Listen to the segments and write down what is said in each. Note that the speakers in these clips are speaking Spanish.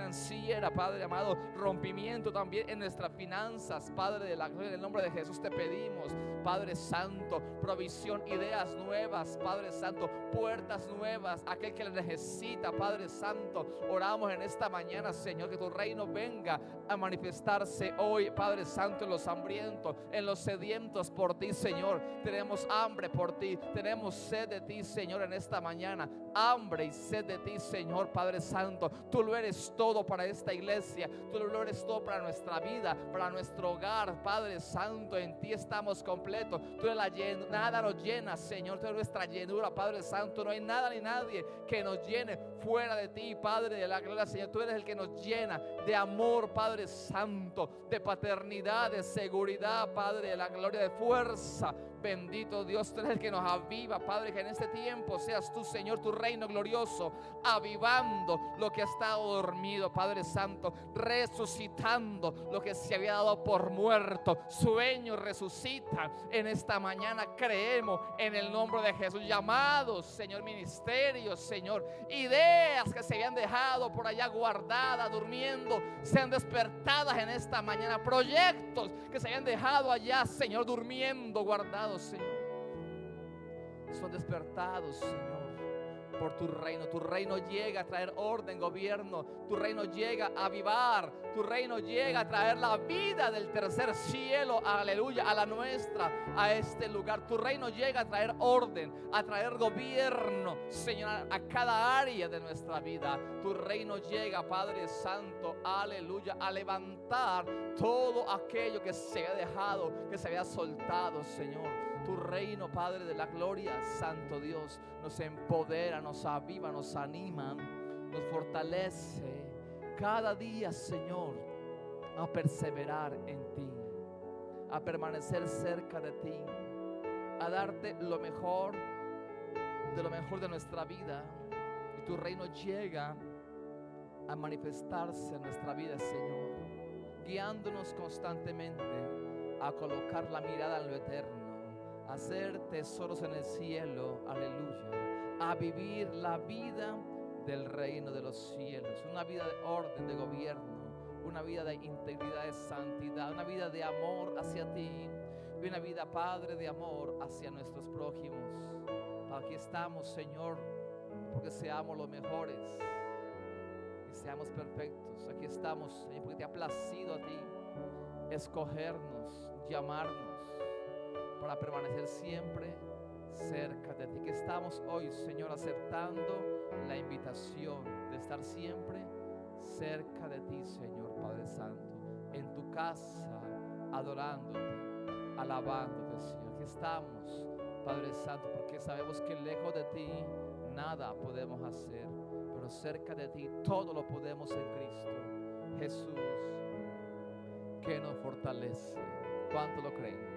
financiera, Padre amado, rompimiento también en nuestras finanzas, Padre de la gloria, en el nombre de Jesús te pedimos, Padre Santo, provisión, ideas nuevas, Padre Santo, puertas nuevas, aquel que le necesita, Padre Santo, oramos en esta mañana, Señor, que tu reino venga a manifestarse hoy, Padre Santo, en los hambrientos, en los sedientos por ti, Señor. Tenemos hambre por ti, tenemos sed de ti, Señor, en esta mañana, hambre y sed de ti, Señor, Padre Santo. Tú lo eres todo para esta iglesia, tú lo eres todo para nuestra vida, para nuestro hogar, Padre Santo. En ti estamos completos, tú eres la nada nos llena, Señor, tú eres nuestra llenura, Padre Santo. No hay nada ni nadie que nos llene fuera de ti, Padre de la gloria, Señor. Tú eres el que nos llena de amor, Padre Santo, de paternidad, de seguridad, Padre de la gloria, de fuerza. Bendito Dios, tú eres el que nos aviva, Padre, que en este tiempo seas tú, Señor, tu reino glorioso, avivando lo que ha estado dormido, Padre Santo, resucitando lo que se había dado por muerto. Sueños resucitan en esta mañana, creemos en el nombre de Jesús. Llamados, Señor, ministerios, Señor, ideas que se habían dejado por allá guardadas, durmiendo, sean despertadas en esta mañana. Proyectos que se habían dejado allá, Señor, durmiendo, guardados, Señor, son despertados, Señor, por tu reino. Tu reino llega a traer orden, gobierno. Tu reino llega a avivar. Tu reino llega a traer la vida del tercer cielo, aleluya, a la nuestra, a este lugar. Tu reino llega a traer orden, a traer gobierno, Señor, a cada área de nuestra vida. Tu reino llega, Padre Santo, aleluya, a levantar todo aquello que se había dejado, que se había soltado, Señor. Tu reino, Padre de la gloria, Santo Dios, nos empodera, nos aviva, nos anima, nos fortalece cada día, Señor, a perseverar en ti, a permanecer cerca de ti, a darte lo mejor de nuestra vida. Y tu reino llega a manifestarse en nuestra vida, Señor, guiándonos constantemente a colocar la mirada en lo eterno, a hacer tesoros en el cielo, aleluya, a vivir la vida del reino de los cielos, una vida de orden, de gobierno, una vida de integridad, de santidad, una vida de amor hacia ti, una vida, Padre, de amor hacia nuestros prójimos. Aquí estamos, Señor, porque seamos los mejores y seamos perfectos. Aquí estamos, Señor, porque te ha placido a ti escogernos, llamarnos, para permanecer siempre cerca de ti. Que estamos hoy, Señor, aceptando la invitación de estar siempre cerca de ti, Señor, Padre Santo, en tu casa, adorándote, alabándote, Señor. Aquí estamos, Padre Santo, porque sabemos que lejos de ti nada podemos hacer, pero cerca de ti todo lo podemos en Cristo Jesús, que nos fortalece. ¿Cuánto lo creen?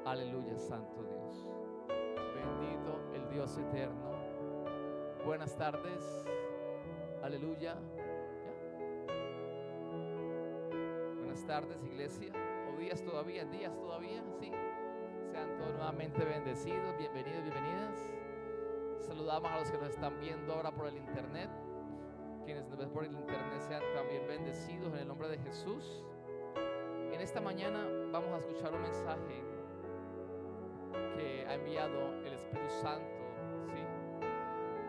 Aleluya, Santo Dios. Bendito el Dios eterno. Buenas tardes. Aleluya. ¿Ya? Buenas tardes, iglesia. O días todavía, sí. Sean todos nuevamente bendecidos, bienvenidos, bienvenidas. Saludamos a los que nos están viendo ahora por el internet. Quienes nos ven por el internet sean también bendecidos en el nombre de Jesús. En esta mañana vamos a escuchar un mensaje que ha enviado el Espíritu Santo, ¿sí?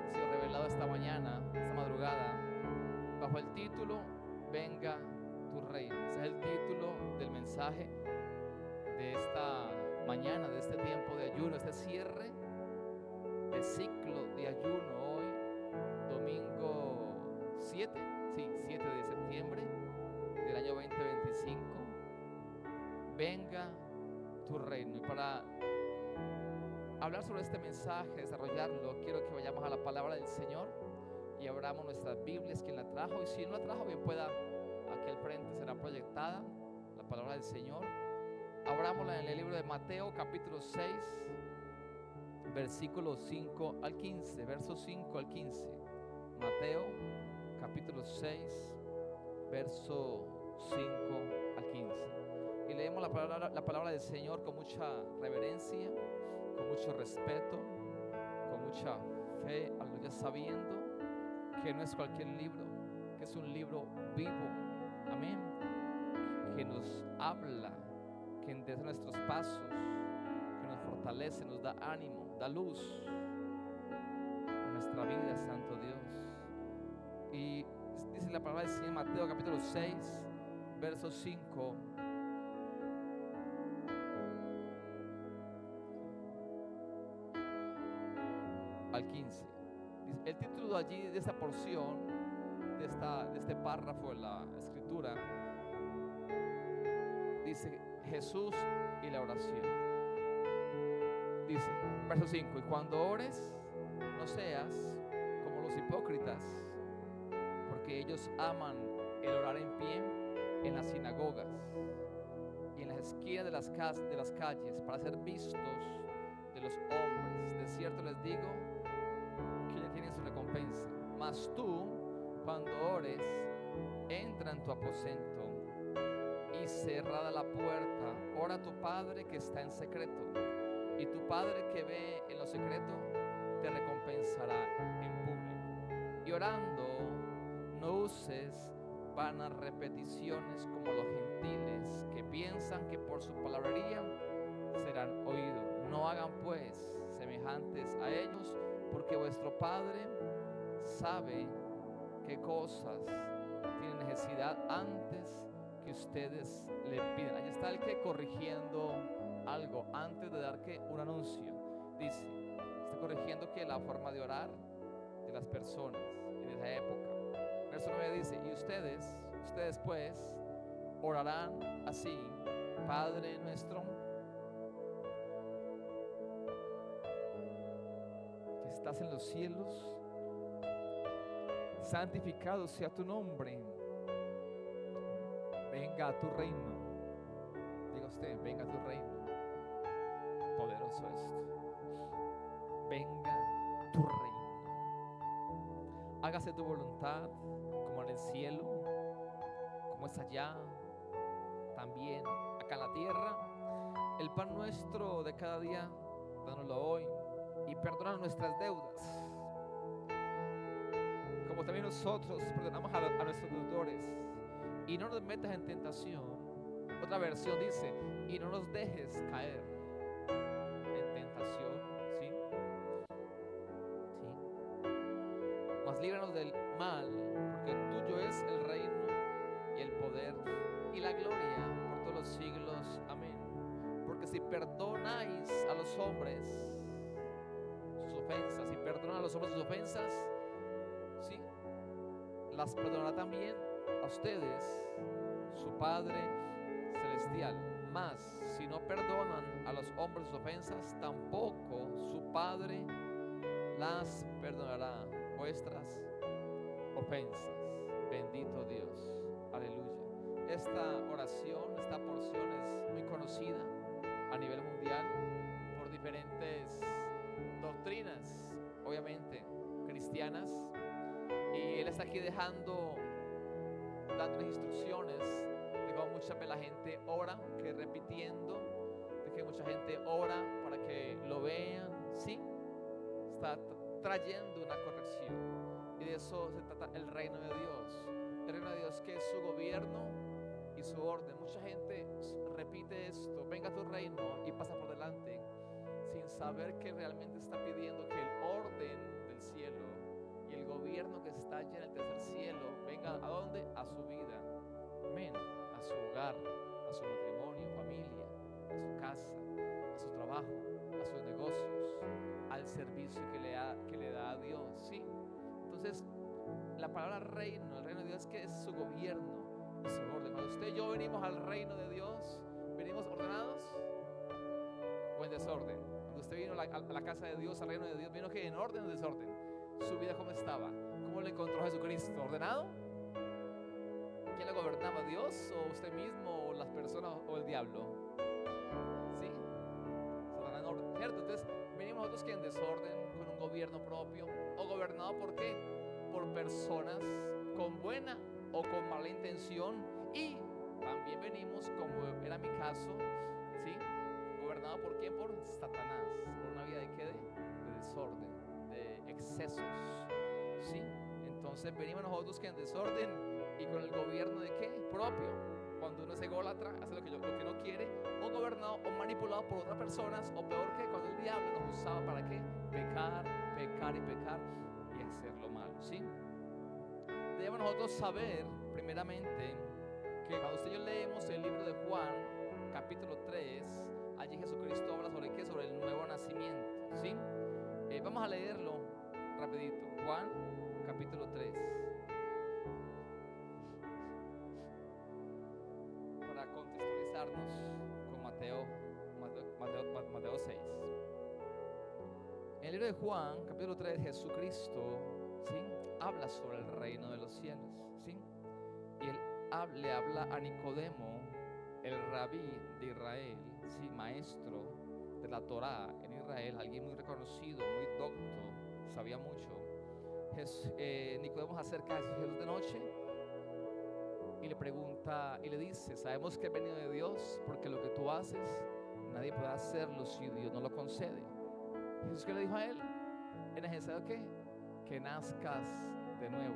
Ha sido revelado esta mañana, esta madrugada, bajo el título Venga tu reino. Ese es el título del mensaje de esta mañana, de este tiempo de ayuno, este cierre de ciclo de ayuno hoy, domingo 7 de septiembre del año 2025. Venga tu reino. Y para hablar sobre este mensaje, desarrollarlo, quiero que vayamos a la palabra del Señor y abramos nuestras Biblias. Quien la trajo, y si no la trajo, bien pueda, aquí al frente será proyectada la palabra del Señor. Abrámosla en el libro de Mateo, capítulo 6, versículos 5 al 15, versos 5 al 15. Mateo, capítulo 6, verso 5 al 15. Y leemos la palabra del Señor con mucha reverencia, con mucho respeto, con mucha fe, aleluya, sabiendo que no es cualquier libro, que es un libro vivo, amén, que nos habla, que endereza nuestros pasos, que nos fortalece, nos da ánimo, da luz a nuestra vida, Santo Dios. Y dice la palabra del Señor en Mateo capítulo 6, verso 5. Al 15. El título allí de esta porción, de este párrafo de la escritura, dice Jesús y la oración. Dice, verso 5: y cuando ores, no seas como los hipócritas, porque ellos aman el orar en pie en las sinagogas y en las esquinas de las calles para ser vistos de los hombres. De cierto les digo que ya tienen su recompensa. Mas tú, cuando ores, entra en tu aposento y cerrada la puerta, ora a tu Padre que está en secreto, y tu Padre que ve en lo secreto te recompensará en público. Y orando, no uses vanas repeticiones como los gentiles, que piensan que por su palabrería serán oídos. No hagan pues semejantes a ellos, porque vuestro Padre sabe qué cosas tienen necesidad antes que ustedes le piden. Allí está el que corrigiendo algo antes de dar que un anuncio. Dice, está corrigiendo que la forma de orar de las personas en esa época. Verso 9 dice, y ustedes pues orarán así: Padre nuestro que estás en los cielos, santificado sea tu nombre, venga a tu reino. Diga usted, venga a tu reino. Poderoso esto. Venga tu reino. Hágase tu voluntad como en el cielo, como es allá, también acá en la tierra. El pan nuestro de cada día, dánoslo hoy, y perdona nuestras deudas, como también nosotros perdonamos a nuestros deudores. Y no nos metas en tentación. Otra versión dice, y no nos dejes caer en tentación, ¿sí? Mas líbranos del mal, porque tuyo es el reino y el poder y la gloria por todos los siglos. Amén. Porque si perdonáis a los hombres sus ofensas, si perdonan a los hombres sus ofensas, ¿sí?, las perdonará también a ustedes su Padre celestial. Mas si no perdonan a los hombres sus ofensas, tampoco su Padre las perdonará vuestras ofensas. Bendito Dios, aleluya. Esta oración, esta porción es muy conocida a nivel mundial por diferentes doctrinas, obviamente cristianas, y él está aquí dando instrucciones de cómo muchas veces la gente ora, que repitiendo, de que mucha gente ora para que lo vean, sí, está trayendo una corrección, y de eso se trata el reino de Dios. El reino de Dios, que es su gobierno y su orden. Mucha gente repite esto: venga a tu reino, y pasa por delante sin saber que realmente está pidiendo que el orden del cielo y el gobierno que está allá en el tercer cielo venga ¿a dónde? A su vida, amén, a su hogar, a su matrimonio, familia, a su casa, a su trabajo, a sus negocios, al servicio que le da a Dios, ¿sí? Entonces, la palabra reino, el reino de Dios, que es su gobierno y su orden. Cuando usted y yo venimos al reino de Dios, ¿venimos ordenados o en desorden? Cuando usted vino a la casa de Dios, al reino de Dios, ¿vino que en orden o desorden? ¿Su vida cómo estaba? ¿Cómo le encontró Jesucristo? ¿Ordenado? ¿Quién le gobernaba? ¿Dios o usted mismo o las personas o el diablo? ¿Sí? Satanás, ¿cierto? Entonces venimos nosotros que en desorden, con un gobierno propio, o gobernado ¿por qué? Por personas con buena o con mala intención, y también venimos, como era mi caso, ¿sí?, gobernado ¿por quién? Por Satanás, por una vida de ¿qué? De desorden, de excesos, ¿sí? Entonces venimos nosotros que en desorden y con el gobierno de qué? Propio. Cuando uno es ególatra, hace lo que no quiere, o gobernado o manipulado por otras personas, o peor que cuando el diablo nos usaba para qué? Pecar, pecar y pecar y hacer lo malo, ¿sí? Debemos nosotros saber, primeramente, que cuando usted y yo leemos el libro de Juan, capítulo 3, allí Jesucristo habla sobre qué, sobre el nuevo nacimiento, ¿sí? Vamos a leerlo rapidito. Juan, capítulo 3. Para contextualizarnos con Mateo 6. En el libro de Juan, capítulo 3, Jesucristo, ¿sí?, habla sobre el reino de los cielos, ¿sí? Y él le habla a Nicodemo, el rabí de Israel, ¿sí?, maestro de la Torá en Israel, alguien muy reconocido, muy docto, sabía mucho. Nicodemo se acerca a Jesús de noche y le pregunta y le dice: sabemos que has venido de Dios, porque lo que tú haces nadie puede hacerlo si Dios no lo concede. Jesús, ¿qué le dijo a él? ¿Es necesario qué? Que nazcas de nuevo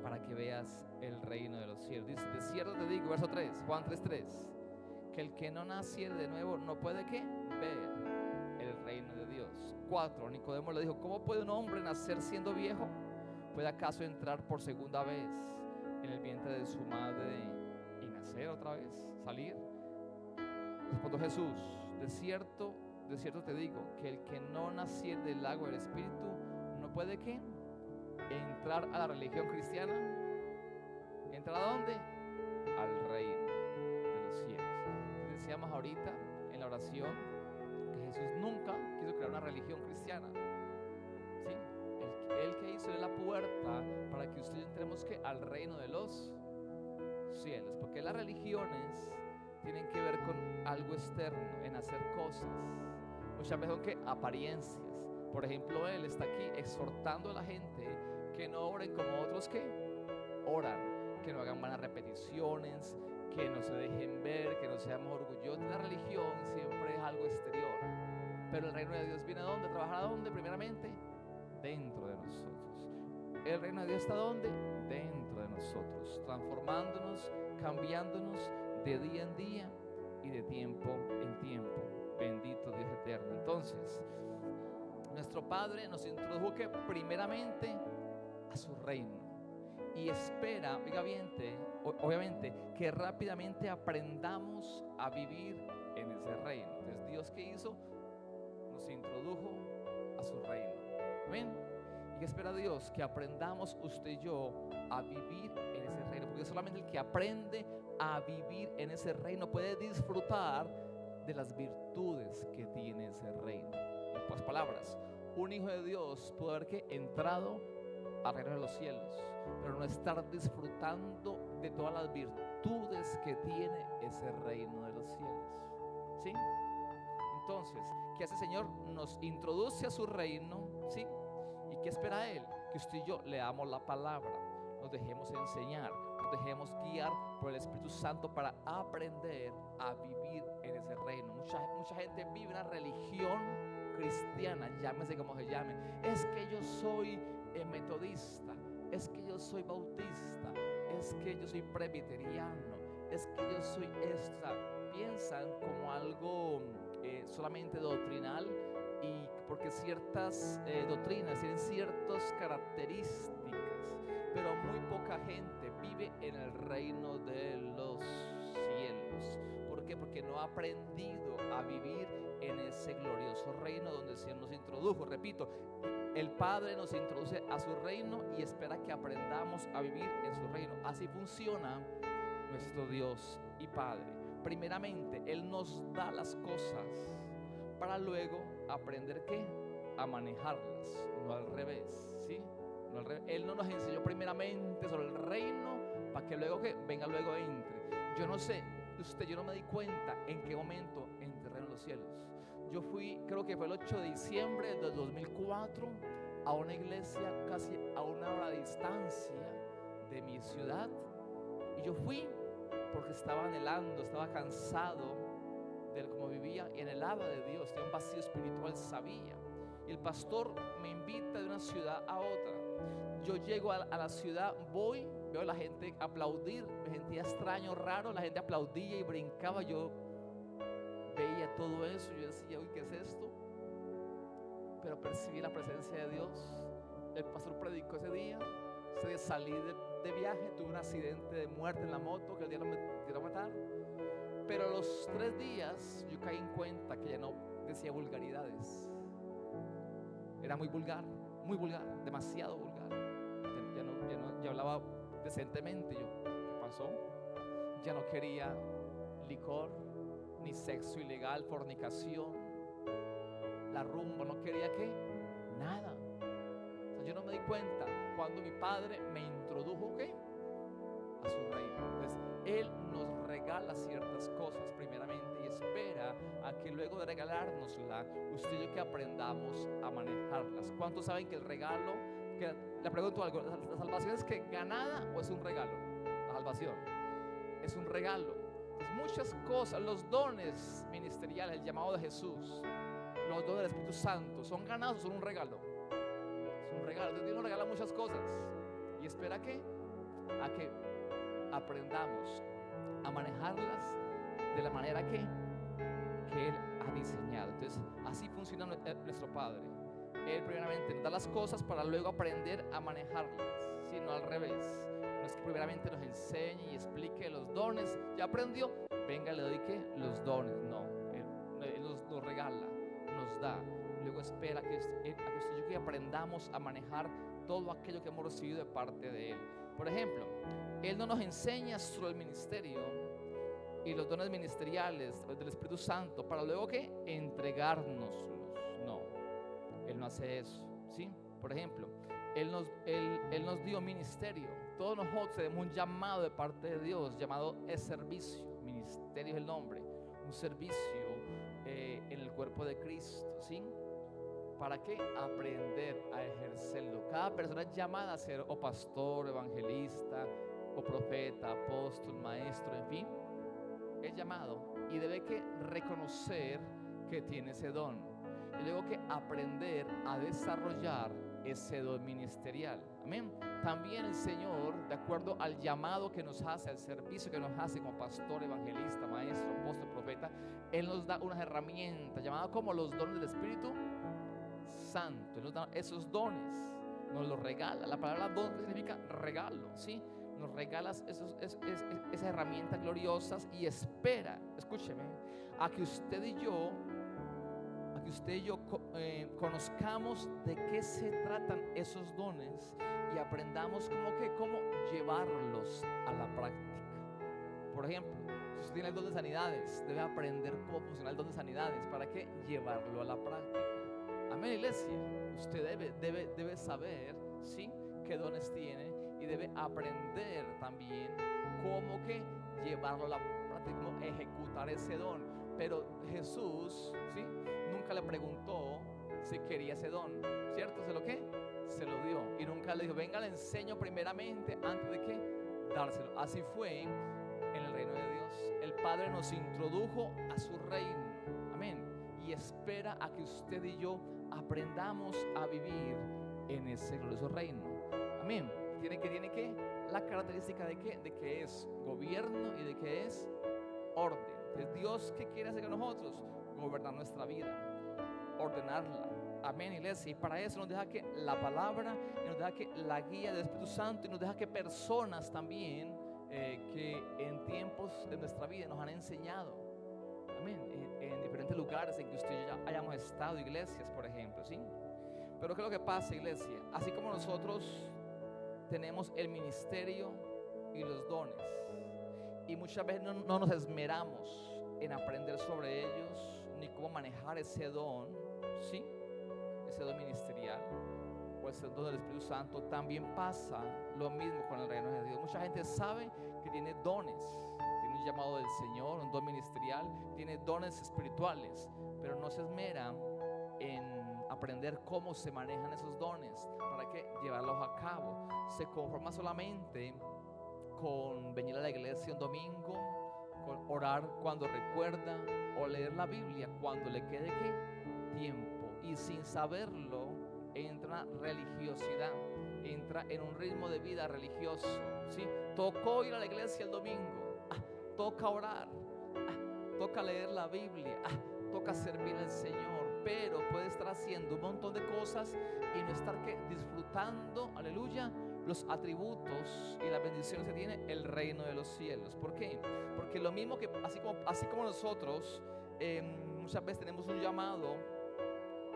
para que veas el reino de los cielos. Dice: de cierto te digo, verso 3, Juan 3:3, que el que no naciere de nuevo no puede ¿qué? Ver el reino de Dios. 4, Nicodemo le dijo: ¿cómo puede un hombre nacer siendo viejo? ¿Puede acaso entrar por segunda vez en el vientre de su madre y nacer otra vez? ¿Salir? Respondió Jesús: de cierto te digo, que el que no naciere del agua del Espíritu no puede ¿qué? Entrar a la religión cristiana. ¿Entrar a dónde? Al reino de los cielos. Decíamos ahorita en la oración que Jesús nunca quiso crear una religión cristiana, ¿sí? Él que hizo es la puerta para que usted y yo entremos ¿qué? Al reino de los cielos. Porque las religiones tienen que ver con algo externo, en hacer cosas, muchas veces son que apariencias. Por ejemplo, él está aquí exhortando a la gente que no oren como otros que oran, que no hagan malas repeticiones, que no se dejen ver, que no seamos orgullosos. La religión siempre es algo exterior, pero el reino de Dios viene ¿a dónde? ¿Trabajar a dónde? Primeramente, dentro de nosotros. El reino de Dios está ¿dónde? Dentro de nosotros, transformándonos, cambiándonos de día en día y de tiempo en tiempo. Bendito Dios eterno. Entonces, nuestro Padre nos introdujo que primeramente a su reino y espera, obviamente, que rápidamente aprendamos a vivir en ese reino. Entonces, Dios, ¿qué hizo? Nos introdujo a su reino. ¿Ven? ¿Y qué espera Dios? Que aprendamos usted y yo a vivir en ese reino, porque solamente el que aprende a vivir en ese reino puede disfrutar de las virtudes que tiene ese reino. En pocas palabras, un hijo de Dios puede haber que entrado al reino de los cielos, pero no estar disfrutando de todas las virtudes que tiene ese reino de los cielos, ¿sí? Entonces, ¿qué hace el Señor? Nos introduce a su reino, ¿sí? ¿Y qué espera Él? Que usted y yo leamos la palabra, nos dejemos enseñar, nos dejemos guiar por el Espíritu Santo para aprender a vivir en ese reino. Mucha gente vive una religión cristiana, llámese como se llame. Es que yo soy metodista, es que yo soy bautista, es que yo soy presbiteriano, es que yo soy esta. Piensan como algo solamente doctrinal, y porque ciertas doctrinas tienen ciertas características, pero muy poca gente vive en el reino de los cielos. ¿Por qué? Porque no ha aprendido a vivir en ese glorioso reino donde el Señor nos introdujo. Repito, el Padre nos introduce a su reino y espera que aprendamos a vivir en su reino. Así funciona nuestro Dios y Padre. Primeramente, Él nos da las cosas para luego aprender ¿qué? A manejarlas, no al revés, ¿sí? No al revés. Él no nos enseñó primeramente sobre el reino para que luego que venga, luego entre. Yo no sé, yo no me di cuenta en qué momento entré en los cielos. Yo fui, creo que fue el 8 de diciembre del 2004 a una iglesia casi a una hora de distancia de mi ciudad, y yo fui porque estaba anhelando, estaba cansado de cómo vivía y anhelaba de Dios, tenía un vacío espiritual, sabía. Y el pastor me invita de una ciudad a otra. yo llego a la ciudad, voy, veo a la gente aplaudir, me sentía extraño, raro, la gente aplaudía y brincaba, yo veía todo eso, yo decía, uy, ¿qué es esto? Pero percibí la presencia de Dios. El pastor predicó ese día salí de viaje, tuve un accidente de muerte en la moto, que el día me tiró a matar. Pero a los 3 días yo caí en cuenta que ya no decía vulgaridades. Era muy vulgar, demasiado vulgar. Ya hablaba decentemente. Yo, ¿qué pasó? Ya no quería licor, ni sexo ilegal, fornicación, la rumba, no quería ¿qué? Nada. O sea, yo no me di cuenta cuando mi padre me introdujo ¿qué? A su reino. Entonces, Él nos regala ciertas cosas primeramente y espera a que luego de regalárnosla, usted y yo que aprendamos a manejarlas. ¿Cuántos saben que el regalo, que le pregunto algo, la salvación es que ganada o es un regalo? La salvación es un regalo. Entonces, muchas cosas, los dones ministeriales, el llamado de Jesús, los dones del Espíritu Santo, ¿son ganados o son un regalo? Es un regalo. Entonces, Dios nos regala muchas cosas y espera a que aprendamos a manejarlas de la manera que Él ha diseñado. Entonces, así funciona nuestro Padre. Él primeramente nos da las cosas para luego aprender a manejarlas, sino al revés. No es que primeramente nos enseñe y explique los dones. Ya aprendió, venga, le doy que los dones. No, Él nos regala, nos da. Luego espera que usted y yo que aprendamos a manejar todo aquello que hemos recibido de parte de Él. Por ejemplo, Él no nos enseña sobre el ministerio y los dones ministeriales del Espíritu Santo para luego que entregárnoslos. No, Él no hace eso, ¿sí? Por ejemplo, Él nos dio ministerio. Todos nosotros tenemos un llamado de parte de Dios, llamado es servicio. Ministerio es el nombre, un servicio en el cuerpo de Cristo, ¿sí? ¿Para qué? Aprender a ejercerlo. Cada persona es llamada a ser o pastor, evangelista, o profeta, apóstol, maestro, en fin. Es llamado y debe que reconocer que tiene ese don. Y luego que aprender a desarrollar ese don ministerial. Amén. También el Señor, de acuerdo al llamado que nos hace, al servicio que nos hace como pastor, evangelista, maestro, apóstol, profeta, Él nos da unas herramientas llamadas como los dones del Espíritu Santo. Él nos da esos dones, nos los regala. La palabra don significa regalo, ¿sí? Nos regalas esas herramientas gloriosas y espera, escúcheme, a que usted y yo conozcamos de qué se tratan esos dones y aprendamos cómo llevarlos a la práctica. Por ejemplo, si usted tiene el don de sanidades, debe aprender cómo funciona el don de sanidades para que llevarlo a la práctica. Amén, iglesia. Usted debe saber, ¿sí?, qué dones tiene y debe aprender también cómo que llevarlo a la práctica, cómo ejecutar ese don. Pero Jesús, ¿sí?, nunca le preguntó si quería ese don, ¿cierto? Se lo dio y nunca le dijo, venga, le enseño primeramente antes de que dárselo. Así fue en el reino de Dios. El Padre nos introdujo a su reino, amén, y espera a que usted y yo aprendamos a vivir en ese glorioso reino, amén. Tiene que la característica de que es gobierno y de que es orden. Entonces, Dios, ¿qué quiere hacer con nosotros? Gobernar nuestra vida, ordenarla, amén, iglesia. Y para eso nos deja que la palabra, y nos deja que la guía del Espíritu Santo, y nos deja que personas también que en tiempos de nuestra vida nos han enseñado, amén, en diferentes lugares en que usted y yo ya hayamos estado, iglesias, por ejemplo, ¿sí? Pero ¿qué es lo que pasa, iglesia? Así como nosotros tenemos el ministerio y los dones, y muchas veces no nos esmeramos en aprender sobre ellos, ni cómo manejar ese don, ¿sí?, ese don ministerial o ese don del Espíritu Santo, también pasa lo mismo con el reino de Dios. Mucha gente sabe que tiene dones, tiene un llamado del Señor, un don ministerial, tiene dones espirituales, pero no se esmeran en aprender cómo se manejan esos dones para que llevarlos a cabo. Se conforma solamente con venir a la iglesia un domingo, con orar cuando recuerda o leer la Biblia cuando le quede ¿qué? Tiempo, y sin saberlo entra una religiosidad entra en un ritmo de vida religioso, ¿sí? Tocó ir a la iglesia el domingo, toca orar, toca leer la Biblia, toca servir al Señor, pero puede estar haciendo un montón de cosas y no estar disfrutando, aleluya, los atributos y las bendiciones que tiene el reino de los cielos. ¿Por qué? Porque lo mismo que así como nosotros muchas veces tenemos un llamado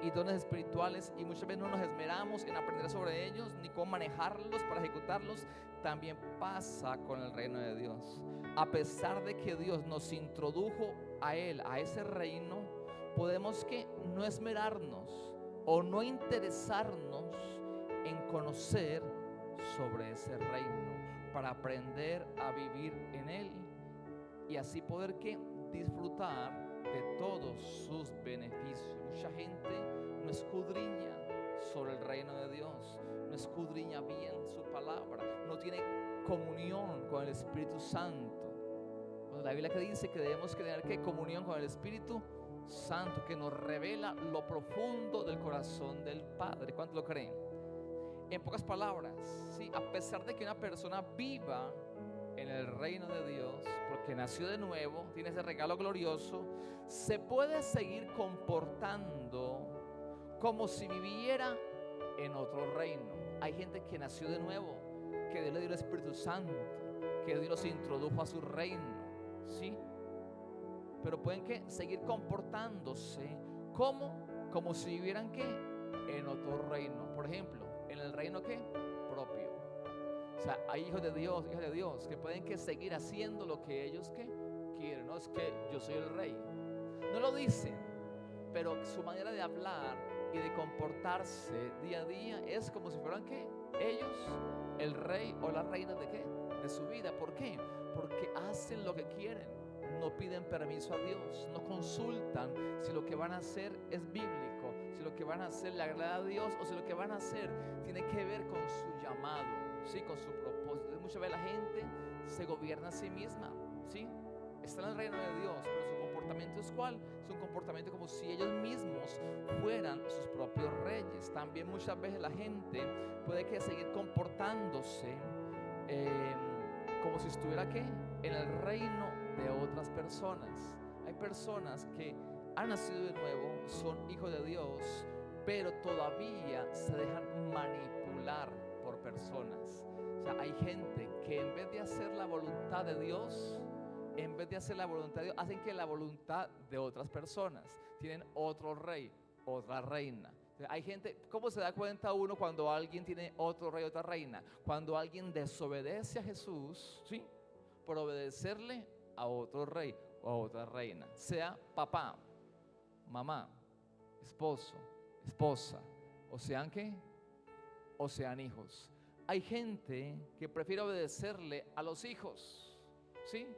y dones espirituales y muchas veces no nos esmeramos en aprender sobre ellos ni cómo manejarlos para ejecutarlos, también pasa con el reino de Dios. A pesar de que Dios nos introdujo a Él, a ese reino, podemos que no esmerarnos o no interesarnos en conocer sobre ese reino para aprender a vivir en Él y así poder que disfrutar de todos sus beneficios. Mucha gente no escudriña sobre el reino de Dios, no escudriña bien su palabra, no tiene comunión con el Espíritu Santo. Cuando la Biblia que dice que debemos tener que comunión con el Espíritu Santo, que nos revela lo profundo del corazón del Padre. ¿Cuántos lo creen? En pocas palabras, ¿sí? A pesar de que una persona viva en el reino de Dios, porque nació de nuevo, tiene ese regalo glorioso, se puede seguir comportando como si viviera en otro reino. Hay gente que nació de nuevo, que Dios le dio el Espíritu Santo, que Dios los introdujo a su reino, ¿sí? Pero pueden que seguir comportándose como si vivieran que en otro reino. Por ejemplo, en el reino que propio. O sea, hay hijos de Dios, hijas de Dios, que pueden que seguir haciendo lo que ellos que quieren. No es que yo soy el rey, no lo dicen, pero su manera de hablar y de comportarse día a día es como si fueran que ellos, el rey o la reina de qué, de su vida. ¿Por qué? Porque hacen lo que quieren, no piden permiso a Dios, no consultan si lo que van a hacer es bíblico, si lo que van a hacer le agrada a Dios o si lo que van a hacer tiene que ver con su llamado, ¿sí? Con su propósito. Entonces, muchas veces la gente se gobierna a sí misma, ¿sí? Está en el reino de Dios, pero su comportamiento es ¿cuál? Es un comportamiento como si ellos mismos fueran sus propios reyes. También muchas veces la gente puede que seguir comportándose como si estuviera ¿qué? En el reino de otras personas. Hay personas que han nacido de nuevo, son hijos de Dios, pero todavía se dejan manipular por personas. O sea, hay gente que en vez de hacer la voluntad de Dios, en vez de hacer la voluntad de Dios, hacen que la voluntad de otras personas. Tienen otro rey, otra reina. Hay gente, ¿cómo se da cuenta uno cuando alguien tiene otro rey, otra reina? Cuando alguien desobedece a Jesús, ¿sí? Por obedecerle a otro rey o a otra reina. Sea papá, mamá, esposo, esposa, o sean ¿qué? O sean hijos. Hay gente que prefiere obedecerle a los hijos, ¿sí?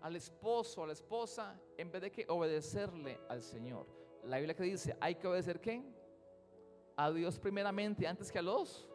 Al esposo, a la esposa, en vez de que obedecerle al Señor. La Biblia que dice, hay que obedecer ¿qué? A Dios primeramente antes que a los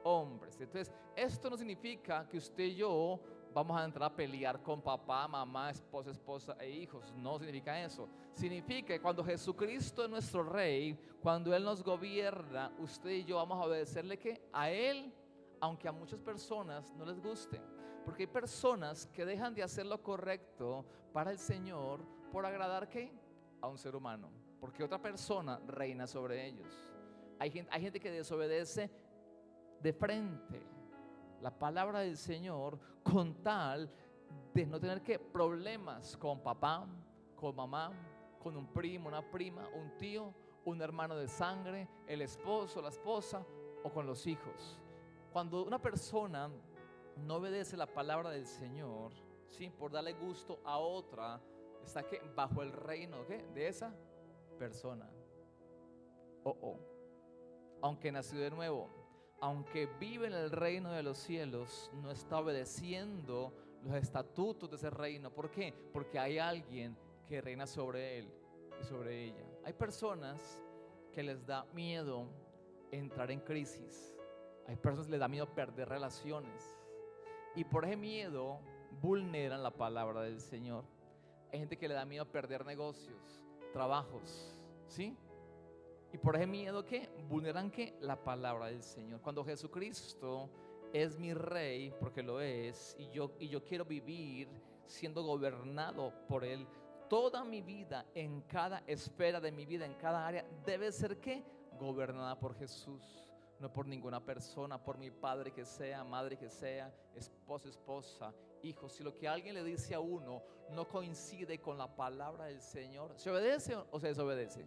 hombres. Entonces, esto no significa que usted y yo vamos a entrar a pelear con papá, mamá, esposa e hijos. No significa eso. Significa que cuando Jesucristo es nuestro Rey, cuando Él nos gobierna, usted y yo vamos a obedecerle ¿qué? A Él, aunque a muchas personas no les guste. Porque hay personas que dejan de hacer lo correcto para el Señor por agradar ¿qué? A un ser humano, porque otra persona reina sobre ellos. Hay gente que desobedece de frente la palabra del Señor con tal de no tener ¿qué? Problemas con papá, con mamá, con un primo, una prima, un tío, un hermano de sangre, el esposo, la esposa o con los hijos. Cuando una persona no obedece la palabra del Señor, ¿sí? Por darle gusto a otra, está ¿qué? Bajo el reino ¿qué? De esa persona. Aunque nació de nuevo, aunque vive en el reino de los cielos, no está obedeciendo los estatutos de ese reino. ¿Por qué? Porque hay alguien que reina sobre él y sobre ella. Hay personas que les da miedo entrar en crisis. Hay personas que les da miedo perder relaciones. Y por ese miedo vulneran la palabra del Señor. Hay gente que le da miedo perder negocios, trabajos, ¿sí? Y por ese miedo que vulneran que la palabra del Señor. Cuando Jesucristo es mi rey, porque lo es, y yo quiero vivir siendo gobernado por Él, toda mi vida, en cada esfera de mi vida, en cada área, debe ser ¿qué? Gobernada por Jesús, no por ninguna persona, por mi padre que sea, madre que sea, esposa, hijo. Si lo que alguien le dice a uno no coincide con la palabra del Señor, ¿se obedece o se desobedece?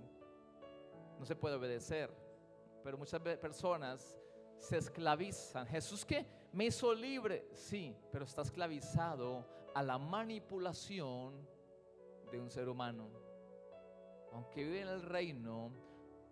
No se puede obedecer, pero muchas personas se esclavizan. Jesús, ¿qué? Me hizo libre, sí, pero está esclavizado a la manipulación de un ser humano. Aunque vive en el reino,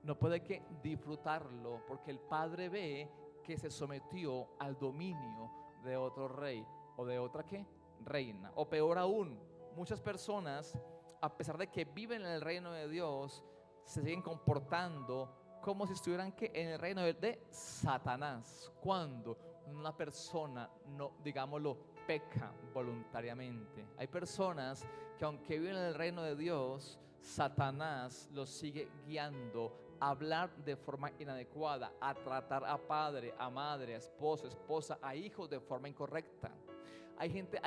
no puede que disfrutarlo, porque el Padre ve que se sometió al dominio de otro rey o de otra ¿qué? Reina. O peor aún, muchas personas, a pesar de que viven en el reino de Dios, se siguen comportando como si estuvieran ¿qué? En el reino de Satanás. Cuando una persona, no, digámoslo, peca voluntariamente. Hay personas que aunque viven en el reino de Dios, Satanás los sigue guiando a hablar de forma inadecuada, a tratar a padre, a madre, a esposo, esposa, a hijos de forma incorrecta. Hay gente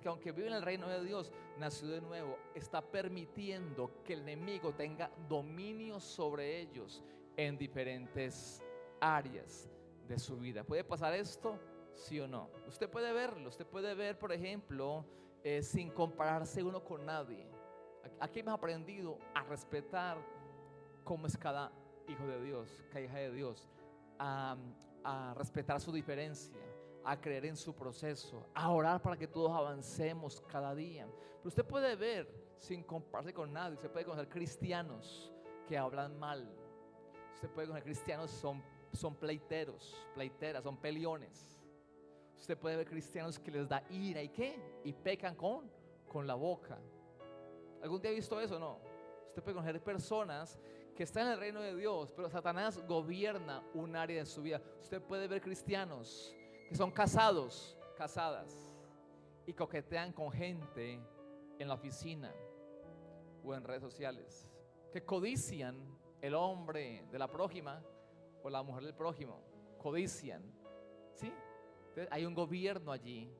que aunque vive en el reino de Dios, nació de nuevo, está permitiendo que el enemigo tenga dominio sobre ellos en diferentes áreas de su vida. ¿Puede pasar esto? ¿Sí o no? Usted puede verlo, usted puede ver, por ejemplo, sin compararse uno con nadie. Aquí hemos aprendido a respetar cómo es cada hijo de Dios, cada hija de Dios, a respetar su diferencia, a creer en su proceso, a orar para que todos avancemos cada día. Pero usted puede ver, sin compararse con nadie, usted puede conocer cristianos que hablan mal. Usted puede conocer cristianos son pleiteros, pleiteras, son peleones. Usted puede ver cristianos que les da ira y ¿qué? Y pecan con la boca. ¿Algún día ha visto eso o no? Usted puede conocer personas que están en el reino de Dios, pero Satanás gobierna un área de su vida. Usted puede ver cristianos que son casados, casadas, y coquetean con gente en la oficina o en redes sociales, que codician el hombre de la prójima o la mujer del prójimo, codician, ¿sí? Entonces, hay un gobierno allí,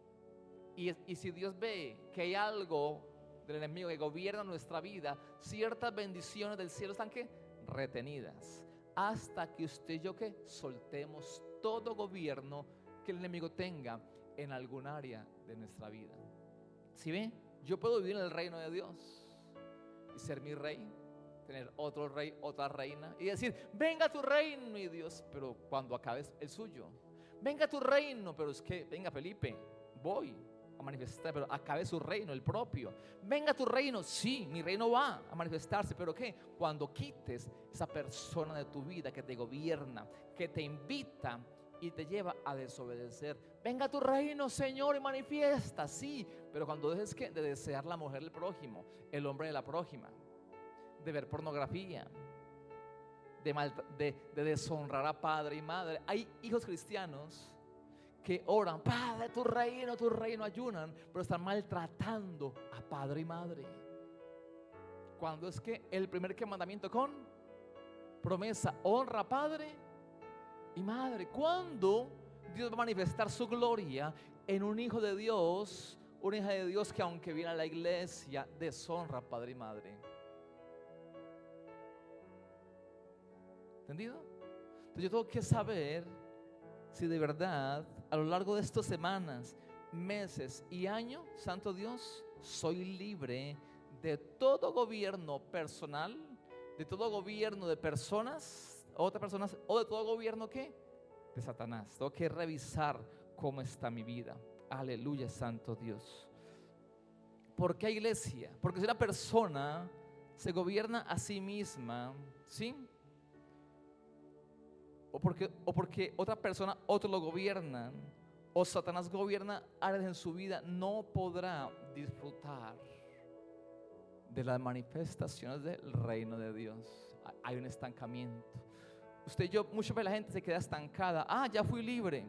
y si Dios ve que hay algo del enemigo que gobierna nuestra vida, ciertas bendiciones del cielo están ¿qué? Retenidas, hasta que usted y yo ¿qué? Soltemos todo gobierno que el enemigo tenga en algún área de nuestra vida. ¿Sí ve? Yo puedo vivir en el reino de Dios y ser mi rey, tener otro rey, otra reina, y decir, venga tu reino, mi Dios, pero cuando acabe el suyo. Venga tu reino, pero es que, venga Felipe, voy a manifestar, pero acabe su reino, el propio. Venga tu reino, sí, mi reino va a manifestarse, pero ¿qué? Cuando quites esa persona de tu vida que te gobierna, que te invita y te lleva a desobedecer. Venga tu reino, Señor, y manifiesta, sí, pero cuando dejes ¿qué? De desear la mujer del prójimo, el hombre de la prójima, de ver pornografía, de deshonrar a padre y madre. Hay hijos cristianos que oran, Padre, tu reino, ayunan, pero están maltratando a padre y madre. Cuando es que el primer mandamiento con promesa, honra a padre y madre. ¿Cuándo Dios va a manifestar su gloria en un hijo de Dios, una hija de Dios que aunque viene a la iglesia deshonra a padre y madre? ¿Entendido? Entonces yo tengo que saber si de verdad a lo largo de estas semanas, meses y años, santo Dios, soy libre de todo gobierno personal, de todo gobierno de personas, otras personas, o de todo gobierno ¿qué? De Satanás. Tengo que revisar cómo está mi vida. Aleluya, santo Dios. ¿Por qué iglesia? Porque si una persona se gobierna a sí misma, ¿sí? O porque otra persona, otros lo gobiernan, o Satanás gobierna áreas en su vida, no podrá disfrutar de las manifestaciones del reino de Dios. Hay un estancamiento. Usted y yo, muchas veces la gente se queda estancada. Ya fui libre,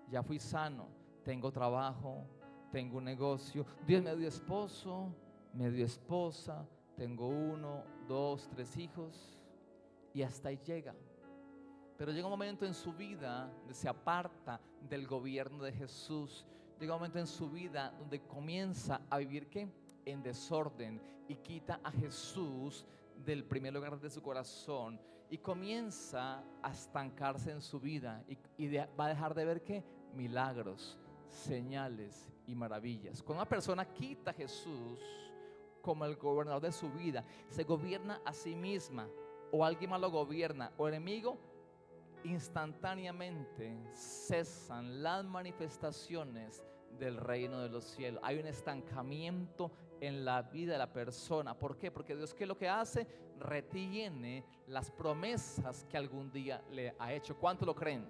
ya fui sano, tengo trabajo, tengo un negocio, Dios me dio esposo, me dio esposa, tengo 1, 2, 3 hijos. y hasta ahí llega. Pero llega un momento en su vida donde se aparta del gobierno de Jesús. Llega un momento en su vida donde comienza a vivir ¿qué? En desorden, y quita a Jesús del primer lugar de su corazón y comienza a estancarse en su vida y va a dejar de ver ¿qué? Milagros, señales y maravillas. Cuando una persona quita a Jesús como el gobernador de su vida, se gobierna a sí misma, o alguien más lo gobierna, o el enemigo, instantáneamente cesan las manifestaciones del reino de los cielos. Hay un estancamiento en la vida de la persona. ¿Por qué? Porque Dios, ¿qué es lo que hace? Retiene las promesas que algún día le ha hecho. ¿Cuánto lo creen?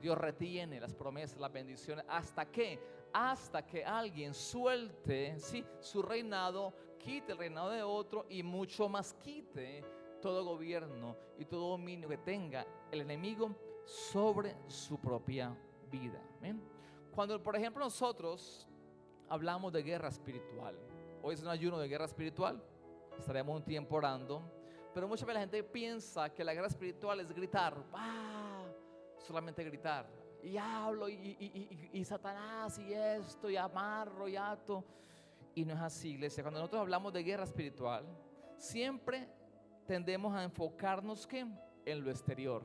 Dios retiene las promesas, las bendiciones. ¿Hasta qué? Hasta que alguien suelte, ¿sí?, su reinado, quite el reinado de otro y mucho más quite todo gobierno y todo dominio que tenga el enemigo sobre su propia vida. ¿Ven? Cuando, por ejemplo, nosotros hablamos de guerra espiritual, hoy es un ayuno de guerra espiritual, estaremos un tiempo orando, pero muchas veces la gente piensa que la guerra espiritual es gritar, solamente gritar, y hablo, y Satanás, y esto, y amarro, y ato, y no es así, iglesia. Cuando nosotros hablamos de guerra espiritual, siempre tendemos a enfocarnos ¿qué? En lo exterior,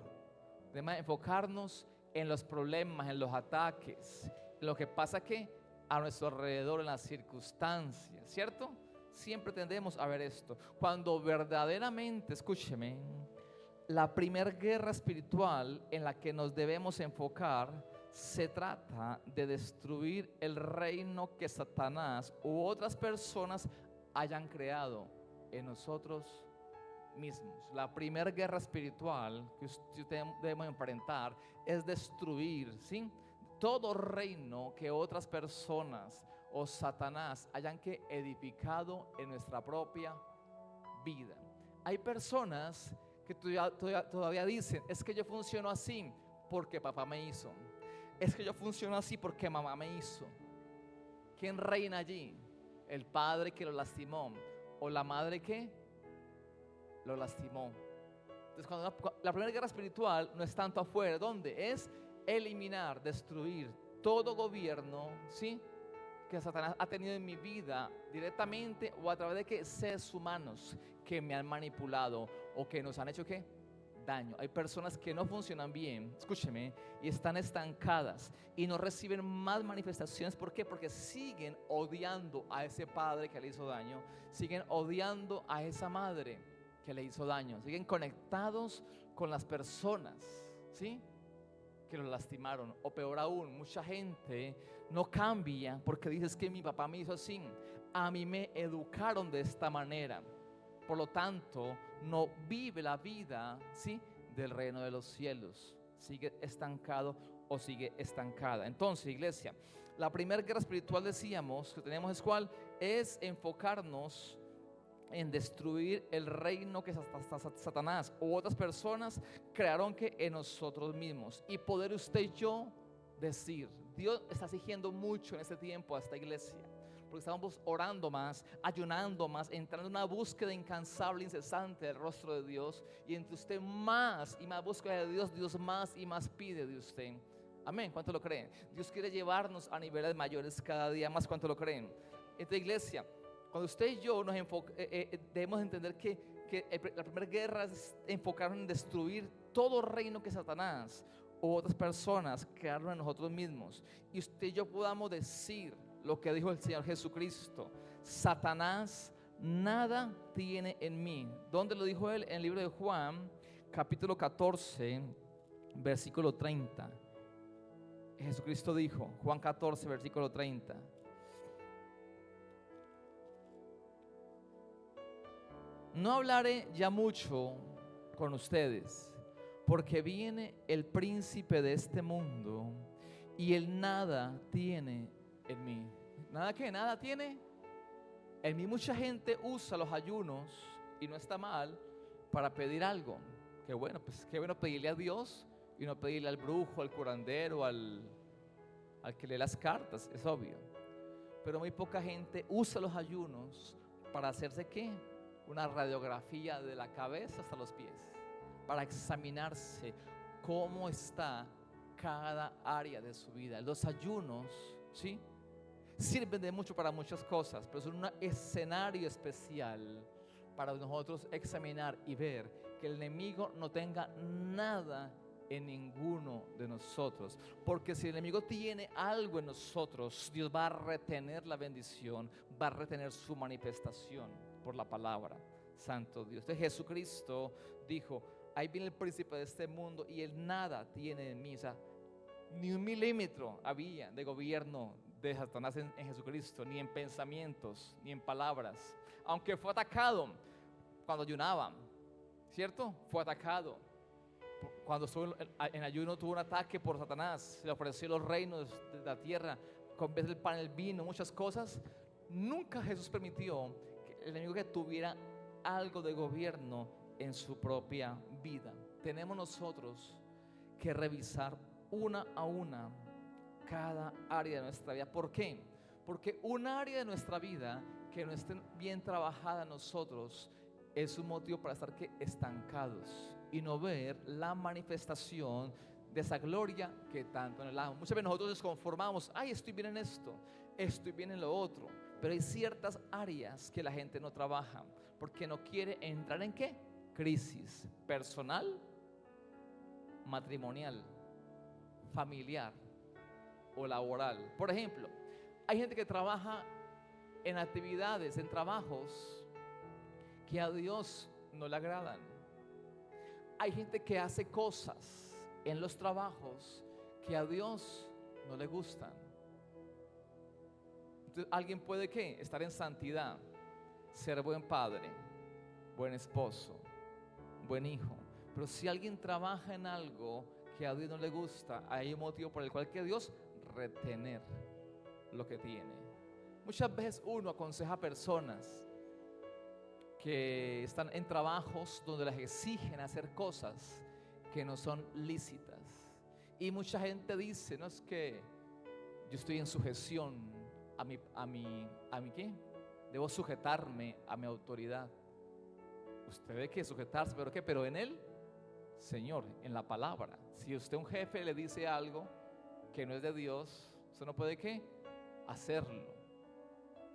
tendemos a enfocarnos en los problemas, en los ataques, lo que pasa que a nuestro alrededor, en las circunstancias, ¿cierto? Siempre tendemos a ver esto, cuando verdaderamente, escúcheme, la primera guerra espiritual en la que nos debemos enfocar se trata de destruir el reino que Satanás u otras personas hayan creado en nosotros mismos. La primera guerra espiritual que usted debemos enfrentar es destruir, ¿sí?, todo reino que otras personas o Satanás hayan que edificado en nuestra propia vida. Hay personas que todavía dicen, es que yo funciono así porque papá me hizo, es que yo funciono así porque mamá me hizo. ¿Quién reina allí? ¿El padre que lo lastimó o la madre que lo lastimó? Entonces, cuando la primera guerra espiritual no es tanto afuera, ¿dónde? Es eliminar, destruir todo gobierno, ¿sí?, que Satanás ha tenido en mi vida, directamente o a través de que seres humanos que me han manipulado o que nos han hecho ¿qué? Daño. Hay personas que no funcionan bien, escúcheme, y están estancadas y no reciben más manifestaciones. ¿Por qué? Porque siguen odiando a ese padre que le hizo daño, siguen odiando a esa madre que le hizo daño, siguen conectados con las personas, ¿sí?, que lo lastimaron. O peor aún, mucha gente no cambia porque dices que mi papá me hizo así, a mí me educaron de esta manera, por lo tanto no vive la vida, ¿sí?, del reino de los cielos, sigue estancado o sigue estancada. Entonces, iglesia, la primera guerra espiritual, decíamos, que tenemos es ¿cuál? Es enfocarnos en destruir el reino que Satanás u otras personas crearon que en nosotros mismos, y poder usted y yo decir, Dios está exigiendo mucho en este tiempo a esta iglesia, porque estamos orando más, ayunando más, entrando en una búsqueda incansable, incesante del rostro de Dios, y entre usted más y más búsqueda de Dios, Dios más y más pide de usted. Amén. ¿Cuánto lo creen? Dios quiere llevarnos a niveles mayores cada día más. ¿Cuánto lo creen? Esta iglesia, cuando usted y yo nos debemos entender que la primera guerra es enfocarnos en destruir todo reino que Satanás u otras personas crearon en nosotros mismos, y usted y yo podamos decir lo que dijo el Señor Jesucristo: Satanás nada tiene en mí. ¿Dónde lo dijo él? En el libro de Juan, capítulo 14, versículo 30. Jesucristo dijo, Juan 14, versículo 30: no hablaré ya mucho con ustedes, porque viene el príncipe de este mundo y él nada tiene en mí. ¿Nada qué? ¿Nada tiene en mí? Mucha gente usa los ayunos, y no está mal, para pedir algo. Qué bueno, pues qué bueno pedirle a Dios y no pedirle al brujo, al curandero, al que lee las cartas, es obvio. Pero muy poca gente usa los ayunos para hacerse ¿qué? Una radiografía de la cabeza hasta los pies, para examinarse cómo está cada área de su vida. Los ayunos, ¿sí?, sirven de mucho para muchas cosas, pero son un escenario especial para nosotros examinar y ver que el enemigo no tenga nada en ninguno de nosotros. Porque si el enemigo tiene algo en nosotros, Dios va a retener la bendición, va a retener su manifestación por la palabra. Santo Dios. Entonces Jesucristo dijo: ahí viene el príncipe de este mundo y él nada tiene en mí. O sea, ni un milímetro había de gobierno de Satanás en Jesucristo, ni en pensamientos, ni en palabras. Aunque fue atacado cuando ayunaba, ¿cierto? Fue atacado. Cuando estuvo en ayuno, tuvo un ataque por Satanás. Se le ofreció los reinos de la tierra, con vez del pan el vino, muchas cosas. Nunca Jesús permitió que el enemigo que tuviera algo de gobierno en su propia vida. Tenemos nosotros que revisar una a una cada área de nuestra vida. ¿Por qué? Porque un área de nuestra vida que no esté bien trabajada en nosotros es un motivo para estar estancados y no ver la manifestación de esa gloria que tanto anhelamos. Muchas veces nosotros nos conformamos: ay, estoy bien en esto, estoy bien en lo otro. Pero hay ciertas áreas que la gente no trabaja porque no quiere entrar en ¿qué? Crisis personal, matrimonial, familiar o laboral. Por ejemplo, hay gente que trabaja en actividades, en trabajos que a Dios no le agradan. Hay gente que hace cosas en los trabajos que a Dios no le gustan. Entonces, alguien puede ¿qué? Estar en santidad, ser buen padre, buen esposo, buen hijo. Pero si alguien trabaja en algo que a Dios no le gusta, hay un motivo por el cual que Dios retener lo que tiene. Muchas veces uno aconseja a personas que están en trabajos donde les exigen hacer cosas que no son lícitas, y mucha gente dice: no, es que yo estoy en sujeción a mi ¿qué? Debo sujetarme a mi autoridad. Usted debe que sujetarse, pero ¿qué? Pero en el Señor, en la palabra. Si usted, un jefe, le dice algo que no es de Dios, usted no puede ¿qué? Hacerlo.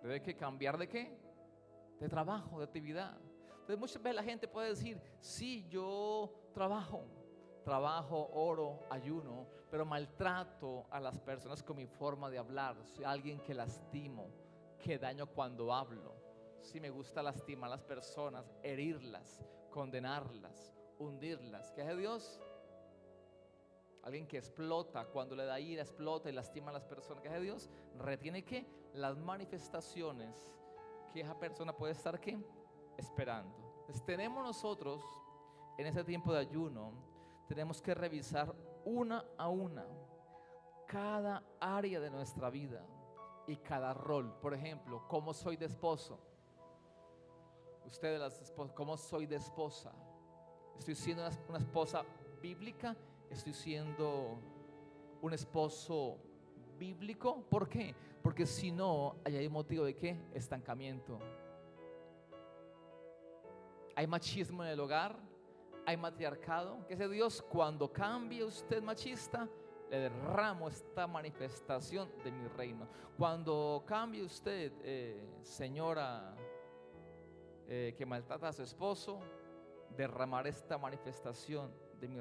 Debe que cambiar de ¿qué? De trabajo, de actividad. Entonces muchas veces la gente puede decir: sí, yo trabajo, oro, ayuno, pero maltrato a las personas con mi forma de hablar. Soy alguien que lastimo, que daño cuando hablo. Sí, me gusta lastimar a las personas, herirlas, condenarlas, hundirlas. ¿Qué hace Dios? Alguien que explota, cuando le da ira, explota y lastima a las personas. ¿Qué hace Dios? Retiene ¿qué? Las manifestaciones que esa persona puede estar ¿qué? Esperando. Entonces tenemos nosotros en ese tiempo de ayuno, tenemos que revisar una a una cada área de nuestra vida y cada rol. Por ejemplo, ¿cómo soy de esposo? Ustedes, las esposas, ¿cómo soy de esposa? ¿Estoy siendo una esposa bíblica? ¿Estoy siendo un esposo bíblico? ¿Por qué? Porque si no, hay un motivo de ¿qué? Estancamiento. Hay machismo en el hogar, hay matriarcado. ¿Qué hace Dios? Cuando cambie usted machista, le derramo esta manifestación de mi reino. Cuando cambie usted, señora, que maltrata a su esposo, derramar esta manifestación de mi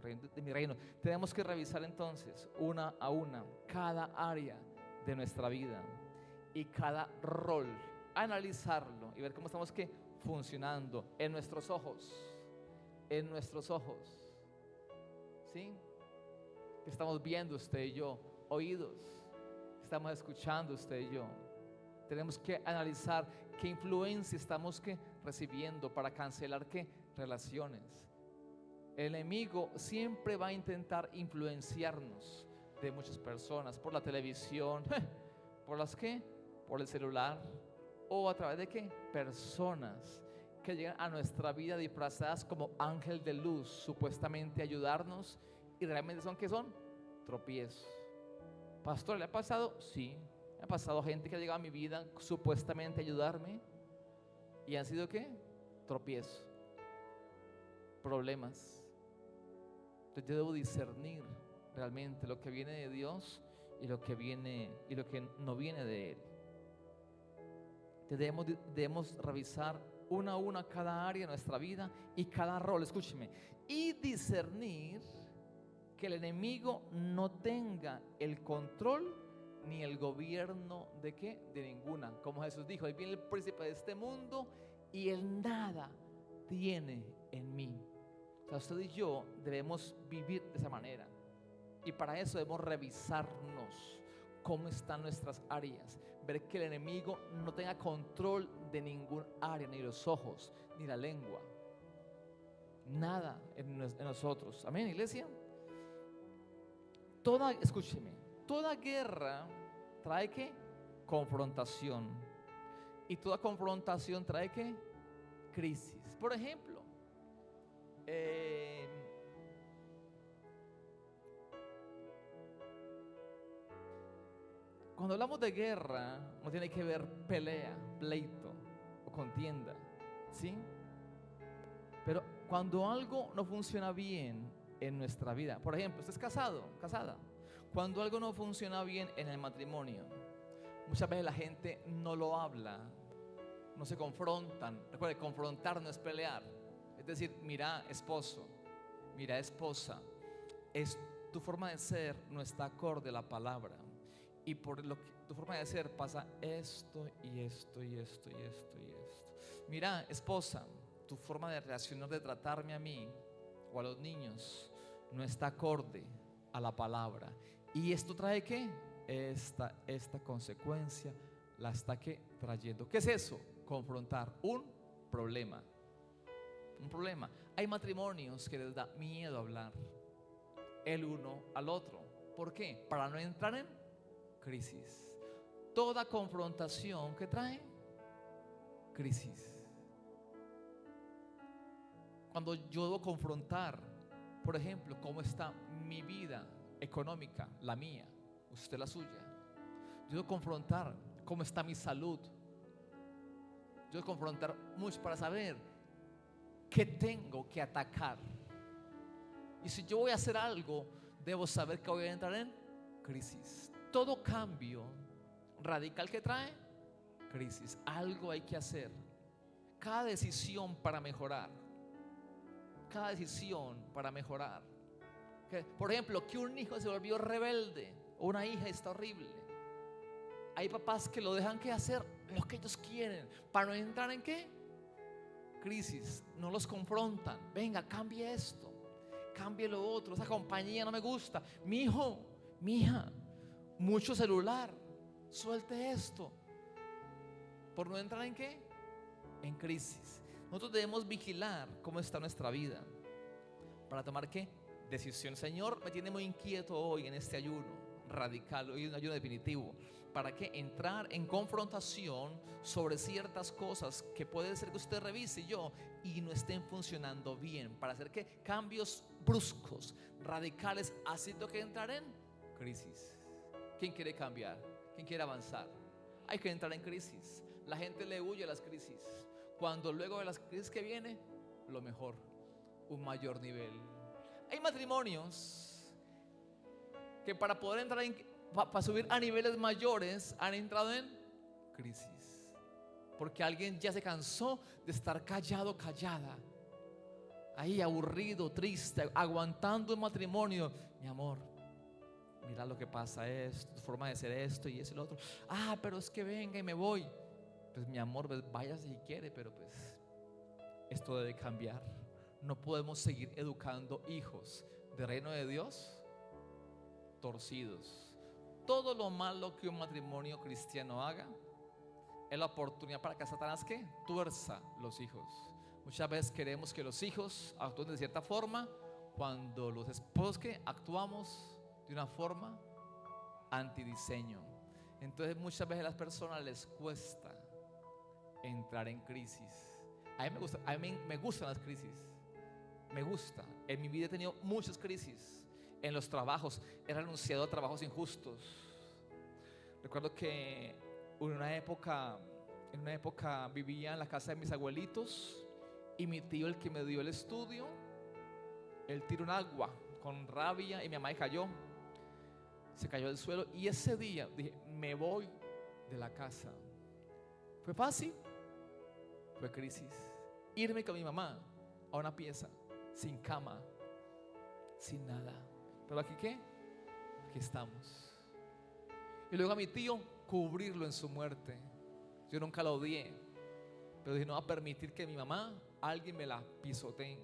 reino. Tenemos que revisar entonces una a una cada área de nuestra vida y cada rol, analizarlo y ver cómo estamos ¿qué? Funcionando en nuestros ojos, ¿sí? ¿Qué estamos viendo usted y yo? Oídos, ¿qué estamos escuchando usted y yo? Tenemos que analizar qué influencia estamos ¿qué? Recibiendo para cancelar ¿qué? Relaciones. El enemigo siempre va a intentar influenciarnos de muchas personas, por la televisión, por las ¿qué? Por el celular, o a través de ¿qué? Personas que llegan a nuestra vida disfrazadas como ángel de luz, supuestamente ayudarnos, y realmente son ¿qué son? Tropiezos. Pastor, ¿le ha pasado? Sí, me ha pasado gente que ha llegado a mi vida supuestamente a ayudarme y han sido ¿qué? Tropiezos, problemas, Entonces yo debo discernir realmente lo que viene de Dios y lo que no viene de Él. Debemos revisar una a una cada área de nuestra vida y cada rol, escúcheme, y discernir que el enemigo no tenga el control ni el gobierno de qué, de ninguna. Como Jesús dijo, ahí viene el príncipe de este mundo y él nada tiene en mí. O sea, usted y yo debemos vivir de esa manera, y para eso debemos revisarnos cómo están nuestras áreas, ver que el enemigo no tenga control de ningún área, ni los ojos, ni la lengua, nada en nosotros. Amén, iglesia. Escúcheme, toda guerra trae ¿qué? Confrontación. Y toda confrontación trae ¿qué? Crisis. Por ejemplo, cuando hablamos de guerra, no tiene que ver pelea, pleito o contienda, ¿sí? Pero cuando algo no funciona bien en nuestra vida, por ejemplo, usted es casado, casada, cuando algo no funciona bien en el matrimonio, muchas veces la gente no lo habla, no se confrontan. Recuerde, confrontar no es pelear. Es decir, mira, esposo, mira, esposa, tu forma de ser no está acorde a la palabra, y por lo que tu forma de ser pasa esto y esto y esto y esto y esto. Mira, esposa, tu forma de reaccionar, de tratarme a mí o a los niños no está acorde a la palabra, y esto trae ¿qué? Esta consecuencia la está ¿qué? Trayendo. ¿Qué es eso? Confrontar un problema. Un problema. Hay matrimonios que les da miedo hablar el uno al otro. ¿Por qué? Para no entrar en crisis. Toda confrontación que trae crisis. Cuando yo debo confrontar, por ejemplo, cómo está mi vida económica, la mía, usted la suya. Yo debo confrontar cómo está mi salud. Yo debo confrontar mucho para saber qué tengo que atacar. Y si yo voy a hacer algo, debo saber que voy a entrar en crisis. Todo cambio radical que trae crisis. Algo hay que hacer. Cada decisión para mejorar. Cada decisión para mejorar. Por ejemplo, que un hijo se volvió rebelde o una hija está horrible. Hay papás que lo dejan que hacer lo que ellos quieren para no entrar en ¿qué? Crisis. No los confrontan. Venga, cambie esto, cambie lo otro. Esa compañía no me gusta. Mi hijo, mi hija, mucho celular, suelte esto. Por no entrar en ¿qué? En crisis. Nosotros debemos vigilar cómo está nuestra vida para tomar ¿qué? Decisión. Señor, me tiene muy inquieto hoy en este ayuno radical, hoy un ayuno definitivo. ¿Para qué? Entrar en confrontación sobre ciertas cosas que puede ser que usted revise y no estén funcionando bien. Para hacer ¿qué? Cambios bruscos, radicales, haciendo que entrar en crisis. ¿Quién quiere cambiar? ¿Quién quiere avanzar? Hay que entrar en crisis. La gente le huye a las crisis. Cuando luego de las crisis que viene, lo mejor, un mayor nivel. Hay matrimonios que para poder entrar para subir a niveles mayores han entrado en crisis, porque alguien ya se cansó de estar callado, callada, ahí aburrido, triste, aguantando un matrimonio. Mi amor, mira lo que pasa, esto, tu forma de ser esto y eso y lo otro. Pero es que venga y me voy. Pues mi amor, pues váyase si quiere, pero pues esto debe cambiar. No podemos seguir educando hijos del reino de Dios torcidos. Todo lo malo que un matrimonio cristiano haga es la oportunidad para que Satanás ¿qué? Tuerza los hijos. Muchas veces queremos que los hijos actúen de cierta forma, cuando los esposos ¿qué? Actuamos de una forma antidiseño. Entonces muchas veces a las personas les cuesta entrar en crisis. A mí me gustan las crisis. Me gusta. En mi vida he tenido muchas crisis. En los trabajos he renunciado a trabajos injustos. Recuerdo que en una época vivía en la casa de mis abuelitos, y mi tío, el que me dio el estudio, él tiró un agua con rabia y mi mamá cayó. Se cayó del suelo y ese día dije, me voy de la casa. ¿Fue fácil? Fue crisis. Irme con mi mamá a una pieza, sin cama, sin nada. Pero aquí ¿qué? Aquí estamos. Y luego a mi tío, cubrirlo en su muerte. Yo nunca lo odié, pero dije, no va a permitir que mi mamá, alguien me la pisotee,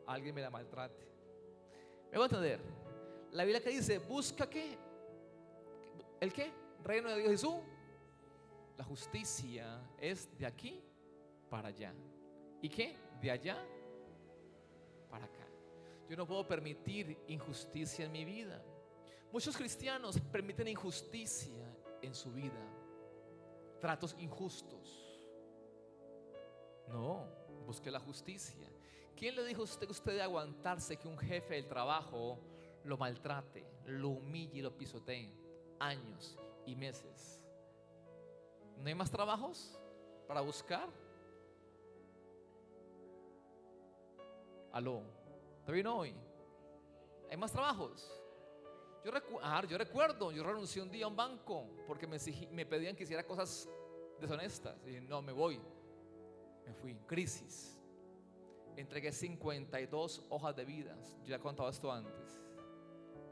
alguien me la maltrate. Me voy a entender. La Biblia que dice, busca ¿qué? ¿El qué? Reino de Dios Jesús. La justicia es de aquí para allá. ¿Y qué? De allá para acá. Yo no puedo permitir injusticia en mi vida. Muchos cristianos permiten injusticia en su vida, tratos injustos. No, busque la justicia. ¿Quién le dijo a usted de aguantarse que un jefe del trabajo lo maltrate, lo humille y lo pisotee años y meses? ¿No hay más trabajos para buscar? Aló, ¿está bien hoy? ¿Hay más trabajos? Yo recuerdo, yo renuncié un día a un banco porque me pedían que hiciera cosas deshonestas. Y dije, no, me voy. Me fui, crisis. Entregué 52 hojas de vida. Yo ya he contado esto antes.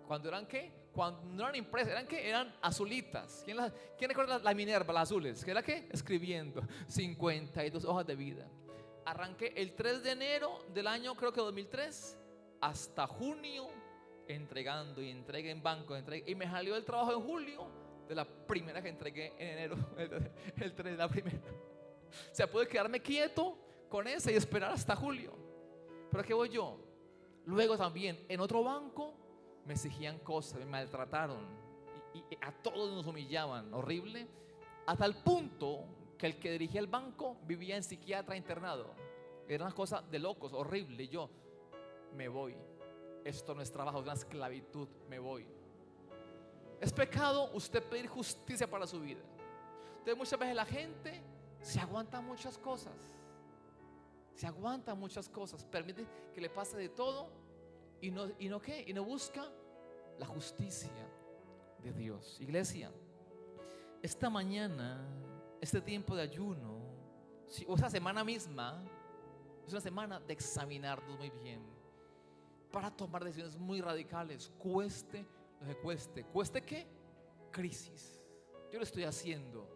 ¿Cuando eran qué? Cuando no eran impresas, ¿eran qué? Eran azulitas. ¿Quién recuerda la Minerva, las azules? ¿Qué era qué? Escribiendo 52 hojas de vida. Arranqué el 3 de enero del año, creo que 2003, hasta junio, entregando y entregué en banco, y me salió el trabajo en julio de la primera que entregué en enero, el 3 de la primera. O sea, pude quedarme quieto con ese y esperar hasta julio. Pero ¿qué voy yo? Luego también en otro banco me exigían cosas, me maltrataron y a todos nos humillaban, horrible, a tal punto que el que dirigía el banco vivía en psiquiatra internado. Era una cosa de locos, horrible. Y yo, me voy. Esto no es trabajo, es una esclavitud, me voy. Es pecado usted pedir justicia para su vida. Entonces muchas veces la gente se aguanta muchas cosas. Se aguanta muchas cosas, permite que le pase de todo y no ¿qué? Y no busca la justicia de Dios. Iglesia, esta mañana, este tiempo de ayuno, o esta semana misma, es una semana de examinarnos muy bien para tomar decisiones muy radicales, cueste lo que cueste. ¿Cueste qué? Crisis. Yo lo estoy haciendo.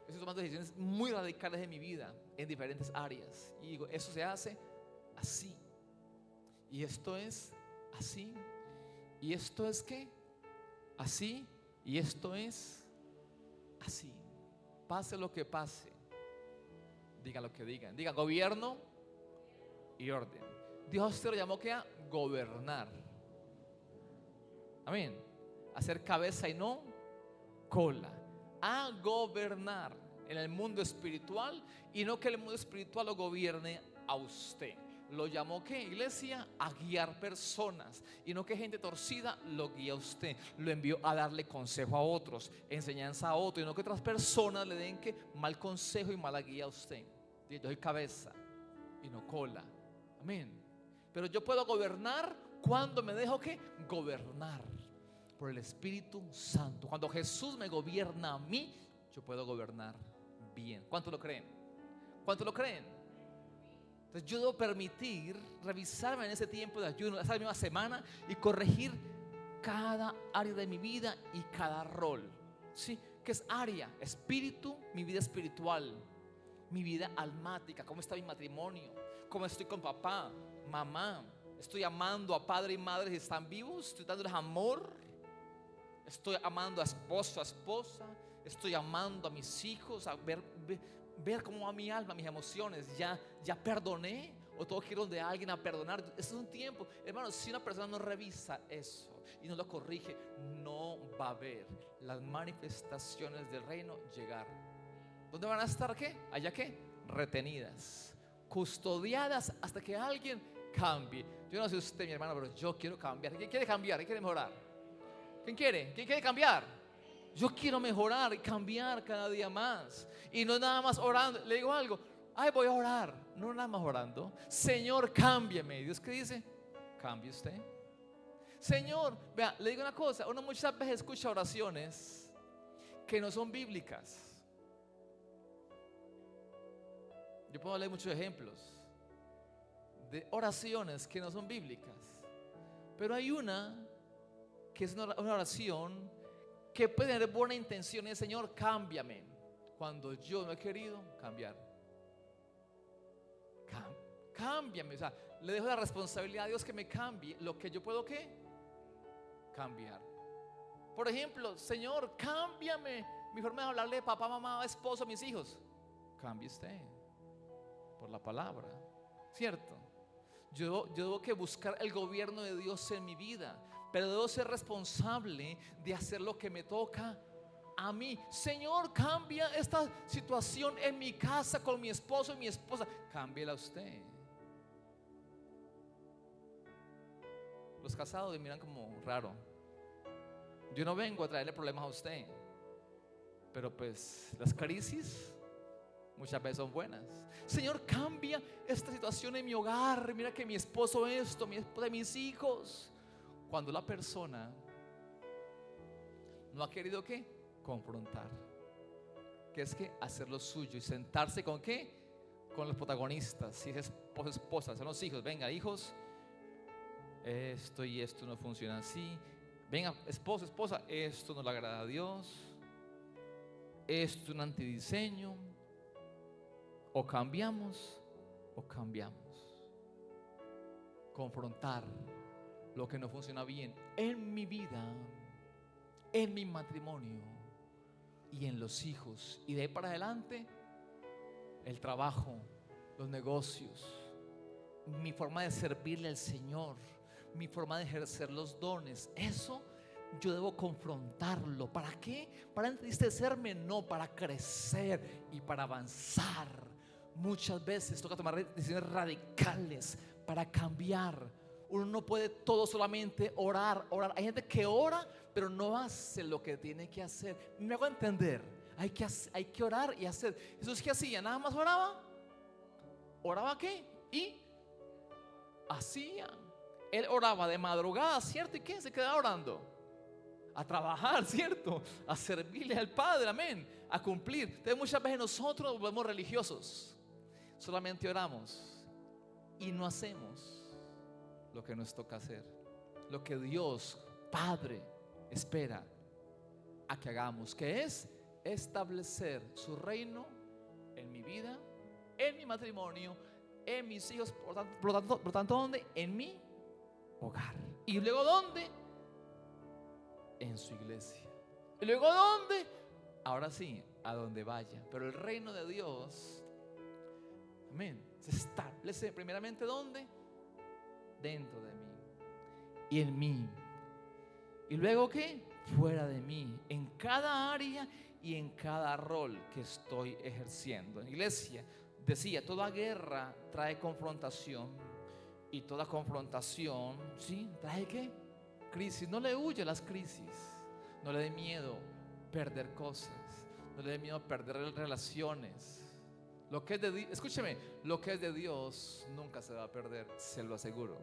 Estoy tomando decisiones muy radicales de mi vida en diferentes áreas. Y digo, eso se hace así. Y esto es así. Y esto es qué? Así. Y esto es así. Pase lo que pase. Diga lo que digan. Diga gobierno y orden. Dios se lo llamó que a gobernar. Amén. A ser cabeza y no cola. A gobernar en el mundo espiritual y no que el mundo espiritual lo gobierne a usted. Lo llamó ¿qué? Iglesia, a guiar personas y no que gente torcida lo guía a usted. Lo envió a darle consejo a otros, enseñanza a otros y no que otras personas le den que mal consejo y mala guía a usted. Yo soy cabeza y no cola. Amén. Pero yo puedo gobernar cuando me dejo que gobernar por el Espíritu Santo. Cuando Jesús me gobierna a mí, yo puedo gobernar bien. ¿Cuánto lo creen? ¿Cuánto lo creen? Entonces yo debo permitir revisarme en ese tiempo de ayuno, esa misma semana, y corregir cada área de mi vida y cada rol. ¿Sí? ¿Qué es área? Espíritu, mi vida espiritual, mi vida almática, cómo está mi matrimonio, cómo estoy con papá, mamá, estoy amando a padre y madre si están vivos, estoy dándoles amor, estoy amando a esposo, a esposa, estoy amando a mis hijos, a ver cómo va mi alma, mis emociones, ya perdoné o todo quiero de alguien a perdonar. Este es un tiempo, hermanos, si una persona no revisa eso y no lo corrige, no va a ver las manifestaciones del reino llegar. ¿Dónde van a estar qué? Allá qué? Retenidas, custodiadas hasta que alguien cambie. Yo no sé usted, mi hermano, pero yo quiero cambiar. ¿Quién quiere cambiar? ¿Quién quiere mejorar? ¿Quién quiere? ¿Quién quiere cambiar? Yo quiero mejorar y cambiar cada día más. Y no nada más orando. Le digo algo, ay, voy a orar. No nada más orando. Señor, cámbiame. ¿Dios qué dice? Cambie usted. Señor, vea, le digo una cosa, uno muchas veces escucha oraciones que no son bíblicas. Yo puedo leer muchos ejemplos de oraciones que no son bíblicas, pero hay una que es una oración que puede tener buena intención y el Señor, cámbiame, cuando yo no he querido cambiar. Cámbiame, o sea, le dejo la responsabilidad a Dios que me cambie lo que yo puedo, ¿qué? Cambiar. Por ejemplo, Señor, cámbiame mi forma de hablarle de papá, mamá, esposo a mis hijos. Cambie usted por la palabra, ¿cierto? Yo debo que buscar el gobierno de Dios en mi vida, pero debo ser responsable de hacer lo que me toca a mí. Señor, cambia esta situación en mi casa con mi esposo y mi esposa. Cámbiela usted. Los casados me miran como raro. Yo no vengo a traerle problemas a usted, pero pues las caricias muchas veces son buenas. Señor, cambia esta situación en mi hogar. Mira que mi esposo esto, mi esposa, mis hijos. Cuando la persona no ha querido, ¿qué? Confrontar, que es que hacer lo suyo y sentarse con ¿qué? Con los protagonistas. Si es esposo, esposa, son los hijos. Venga, hijos, esto y esto no funciona así. Venga, esposo, esposa, esto no le agrada a Dios. Esto es un antidiseño. O cambiamos o cambiamos. Confrontar lo que no funciona bien en mi vida, en mi matrimonio y en los hijos. Y de ahí para adelante, el trabajo, los negocios, mi forma de servirle al Señor, mi forma de ejercer los dones. Eso yo debo confrontarlo. ¿Para qué? Para entristecerme, no, para crecer y para avanzar. Muchas veces toca tomar decisiones radicales para cambiar. Uno no puede todo solamente orar. Hay gente que ora pero no hace lo que tiene que hacer. Me hago entender. Hay que orar y hacer. Jesús, ¿qué hacía? Nada más oraba. ¿Oraba qué? Y hacía. Él oraba de madrugada, ¿cierto? ¿Y qué? Se quedaba orando. A trabajar, ¿cierto? A servirle al Padre, amén. A cumplir. Entonces muchas veces nosotros nos volvemos religiosos. Solamente oramos y no hacemos lo que nos toca hacer, lo que Dios Padre espera a que hagamos, que es establecer su reino en mi vida, en mi matrimonio, en mis hijos, por tanto, ¿dónde? En mi hogar. Y luego ¿dónde? En su iglesia. Y luego ¿dónde? Ahora sí, a donde vaya. Pero el reino de Dios, amén, se establece primeramente ¿dónde? Dentro de mí y en mí. Y luego ¿qué? Fuera de mí, en cada área y en cada rol que estoy ejerciendo. En la iglesia decía, toda guerra trae confrontación y toda confrontación, ¿sí? ¿Trae qué? Crisis. No le huya a las crisis. No le dé miedo perder cosas. No le dé miedo perder relaciones. Lo que es de Dios, escúcheme, lo que es de Dios nunca se va a perder, se lo aseguro.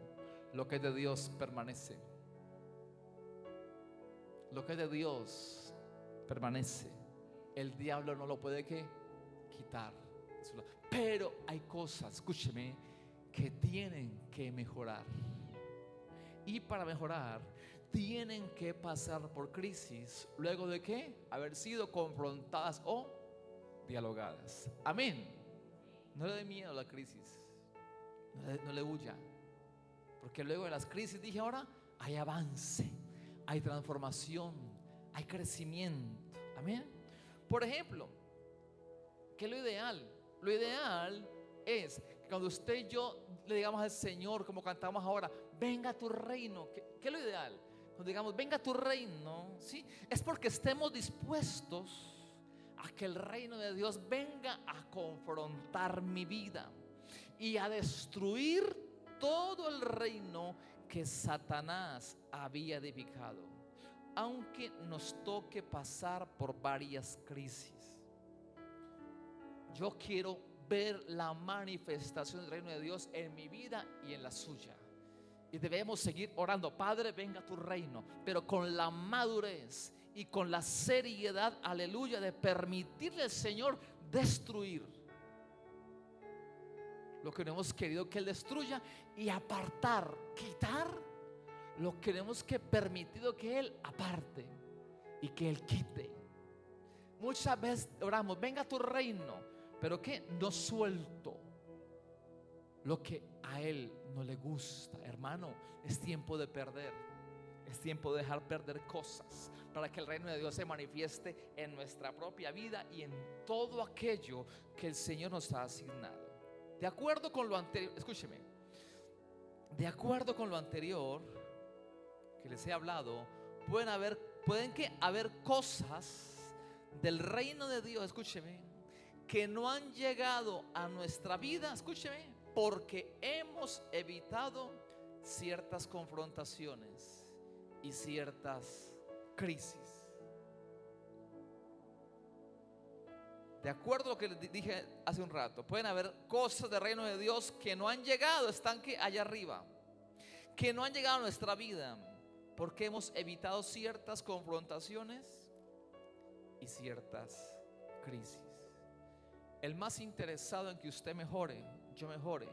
Lo que es de Dios permanece. Lo que es de Dios permanece. El diablo no lo puede ¿qué? Quitar. Pero hay cosas, escúcheme, que tienen que mejorar. Y para mejorar tienen que pasar por crisis. Luego de ¿qué? Haber sido confrontadas o dialogadas. Amén. No le dé miedo a la crisis. No le huya. Porque luego de las crisis, dije ahora, hay avance, hay transformación, hay crecimiento. Amén. Por ejemplo, ¿qué es lo ideal? Lo ideal es que cuando usted y yo le digamos al Señor, como cantamos ahora, venga a tu reino. ¿Qué es lo ideal? Cuando digamos, venga a tu reino, ¿sí? Es porque estemos dispuestos a que el reino de Dios venga a confrontar mi vida y a destruir todo el reino que Satanás había edificado, aunque nos toque pasar por varias crisis. Yo quiero ver la manifestación del reino de Dios en mi vida y en la suya. Y debemos seguir orando: Padre, venga tu reino, pero con la madurez y con la seriedad, aleluya, de permitirle al Señor destruir lo que no hemos querido que Él destruya, y apartar, quitar lo que no hemos permitido que Él aparte y que Él quite. Muchas veces oramos: venga tu reino, pero que no suelto lo que a Él no le gusta. Hermano, es tiempo de perder. Es tiempo de dejar perder cosas para que el reino de Dios se manifieste en nuestra propia vida y en todo aquello que el Señor nos ha asignado. De acuerdo con lo anterior, escúcheme, de acuerdo con lo anterior que les he hablado, pueden que haber cosas del reino de Dios, escúcheme, que no han llegado a nuestra vida, escúcheme, porque hemos evitado ciertas confrontaciones y ciertas crisis. De acuerdo a lo que les dije hace un rato, pueden haber cosas del reino de Dios que no han llegado, están que allá arriba, que no han llegado a nuestra vida porque hemos evitado ciertas confrontaciones y ciertas crisis. El más interesado en que usted mejore, yo mejore,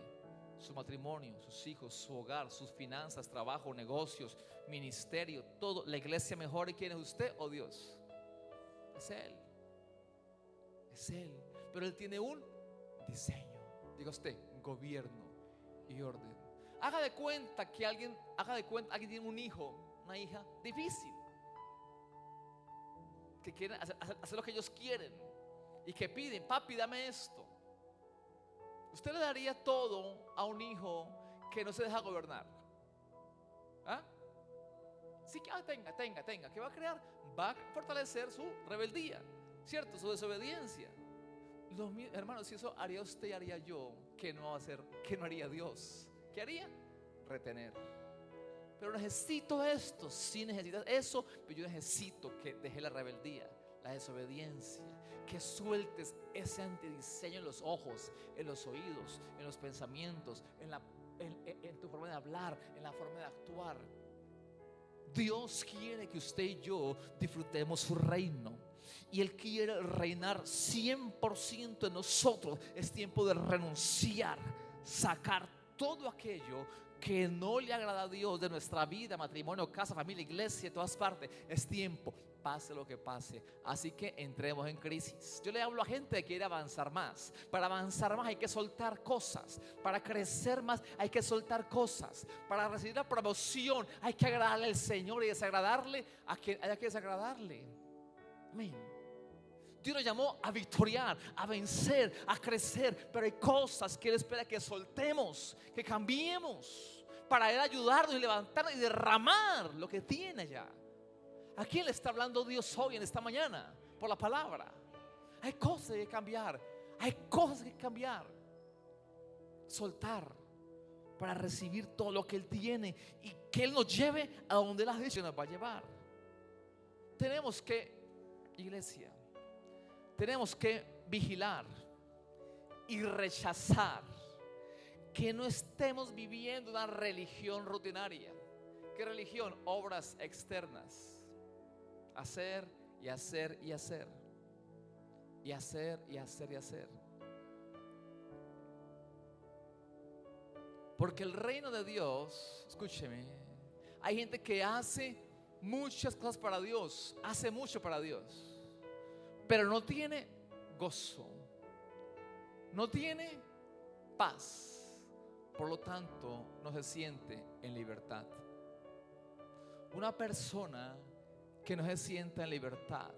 su matrimonio, sus hijos, su hogar, sus finanzas, trabajo, negocios, ministerio, todo, la iglesia mejore, ¿quién es usted o Dios? Es Él. Es Él. Pero Él tiene un diseño. Diga usted: gobierno y orden. Haga de cuenta que alguien tiene un hijo, una hija difícil, que quieren hacer lo que ellos quieren y que piden: papi, dame esto. ¿Usted le daría todo a un hijo que no se deja gobernar? ¿Ah? Sí, que tenga. ¿Qué va a crear? Va a fortalecer su rebeldía, ¿cierto? Su desobediencia. Hermanos, si eso haría usted y haría yo, ¿qué no va a hacer? ¿Qué no haría Dios? ¿Qué haría? Retener. Pero necesito esto. Sí, necesitas eso, pero yo necesito que deje la rebeldía, la desobediencia, que sueltes ese antidiseño en los ojos, en los oídos, en los pensamientos, en tu forma de hablar, en la forma de actuar. Dios quiere que usted y yo disfrutemos su reino, y Él quiere reinar 100% en nosotros. Es tiempo de renunciar, sacar todo aquello que no le agrada a Dios de nuestra vida, matrimonio, casa, familia, iglesia, todas partes. Es tiempo, pase lo que pase. Así que entremos en crisis. Yo le hablo a gente que quiere avanzar más. Para avanzar más hay que soltar cosas. Para crecer más hay que soltar cosas. Para recibir la promoción hay que agradarle al Señor y desagradarle a quien haya que desagradarle. Amén. Dios nos llamó a victoriar, a vencer, a crecer, pero hay cosas que Él espera que soltemos, que cambiemos, para Él ayudarnos y levantarnos y derramar lo que tiene allá. ¿A quién le está hablando Dios hoy en esta mañana? Por la palabra. Hay cosas que cambiar, hay cosas que cambiar, soltar para recibir todo lo que Él tiene y que Él nos lleve a donde Él ha dicho nos va a llevar. Tenemos que, iglesia, tenemos que vigilar y rechazar que no estemos viviendo una religión rutinaria. ¿Qué religión? Obras externas. Hacer y hacer y hacer. Y hacer y hacer y hacer. Porque el reino de Dios, escúcheme, hay gente que hace muchas cosas para Dios, hace mucho para Dios, pero no tiene gozo, no tiene paz, por lo tanto no se siente en libertad. Una persona que no se sienta en libertad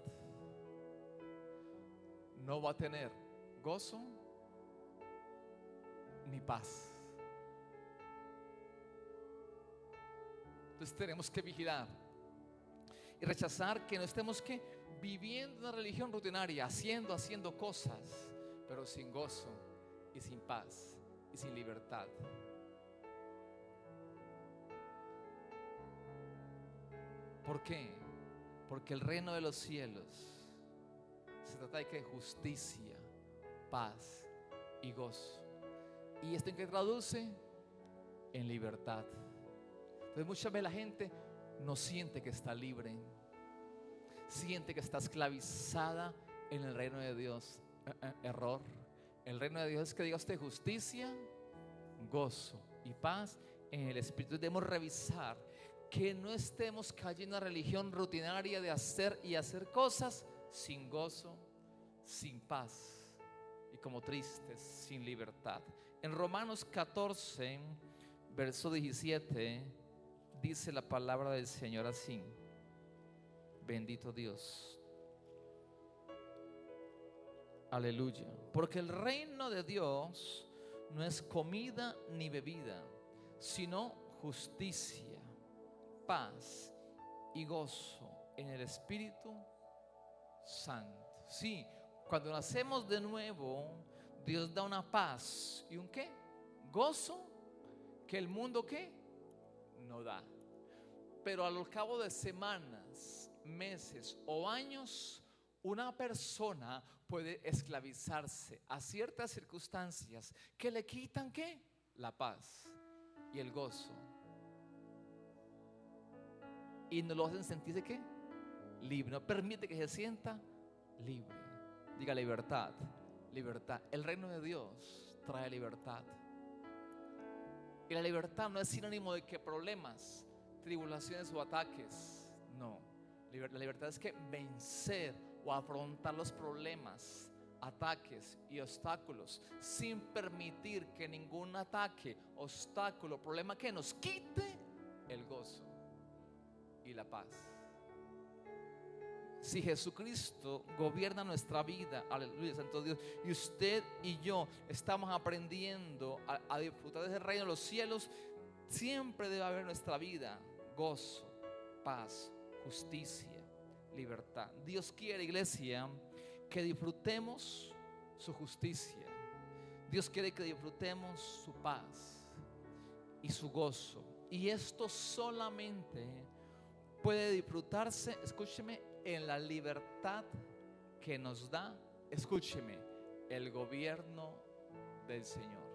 no va a tener gozo ni paz. Entonces tenemos que vigilar y rechazar que no estemos viviendo una religión rutinaria, haciendo cosas, pero sin gozo y sin paz y sin libertad. ¿Por qué? Porque el reino de los cielos se trata de justicia, paz y gozo. ¿Y esto en qué traduce? En libertad. Pues muchas veces la gente no siente que está libre, siente que está esclavizada en el reino de Dios. Error. El reino de Dios es que diga usted justicia, gozo y paz en el Espíritu. Debemos revisar que no estemos cayendo en una religión rutinaria de hacer y hacer cosas sin gozo, sin paz y como tristes, sin libertad. En Romanos 14, verso 17, dice la palabra del Señor así: bendito Dios, aleluya, porque el reino de Dios no es comida ni bebida, sino justicia, paz y gozo en el Espíritu Santo. Sí, cuando nacemos de nuevo, Dios da una paz y un ¿qué? Gozo que el mundo ¿qué? No da. Pero al cabo de semanas, meses o años, una persona puede esclavizarse a ciertas circunstancias que le quitan ¿qué? La paz y el gozo, y no lo hacen sentirse ¿qué? Libre. No permite que se sienta libre. Diga libertad, libertad. El reino de Dios trae libertad. Y la libertad no es sinónimo de que problemas, tribulaciones o ataques. No, la libertad es que vencer o afrontar los problemas, ataques y obstáculos sin permitir que ningún ataque, obstáculo, problema que nos quite el gozo y la paz. Si Jesucristo gobierna nuestra vida, aleluya, santo Dios, y usted y yo estamos aprendiendo a disfrutar de ese reino de los cielos, siempre debe haber en nuestra vida gozo, paz, justicia, libertad. Dios quiere, iglesia, que disfrutemos su justicia. Dios quiere que disfrutemos su paz y su gozo. Y esto solamente puede disfrutarse, escúcheme, en la libertad que nos da, escúcheme, el gobierno del Señor.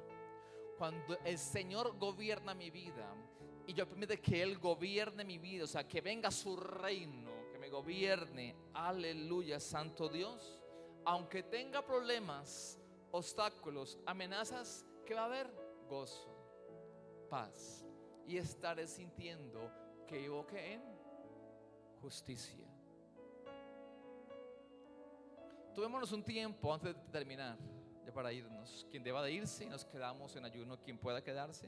Cuando el Señor gobierna mi vida y yo permito que Él gobierne mi vida, o sea, que venga su reino, que me gobierne, aleluya, santo Dios, aunque tenga problemas, obstáculos, amenazas, ¿qué va a haber? Gozo, paz, y estaré sintiendo que vivo ¿qué? En justicia. Tomémonos un tiempo antes de terminar, ya para irnos. Quien deba de irse y nos quedamos en ayuno, quien pueda quedarse.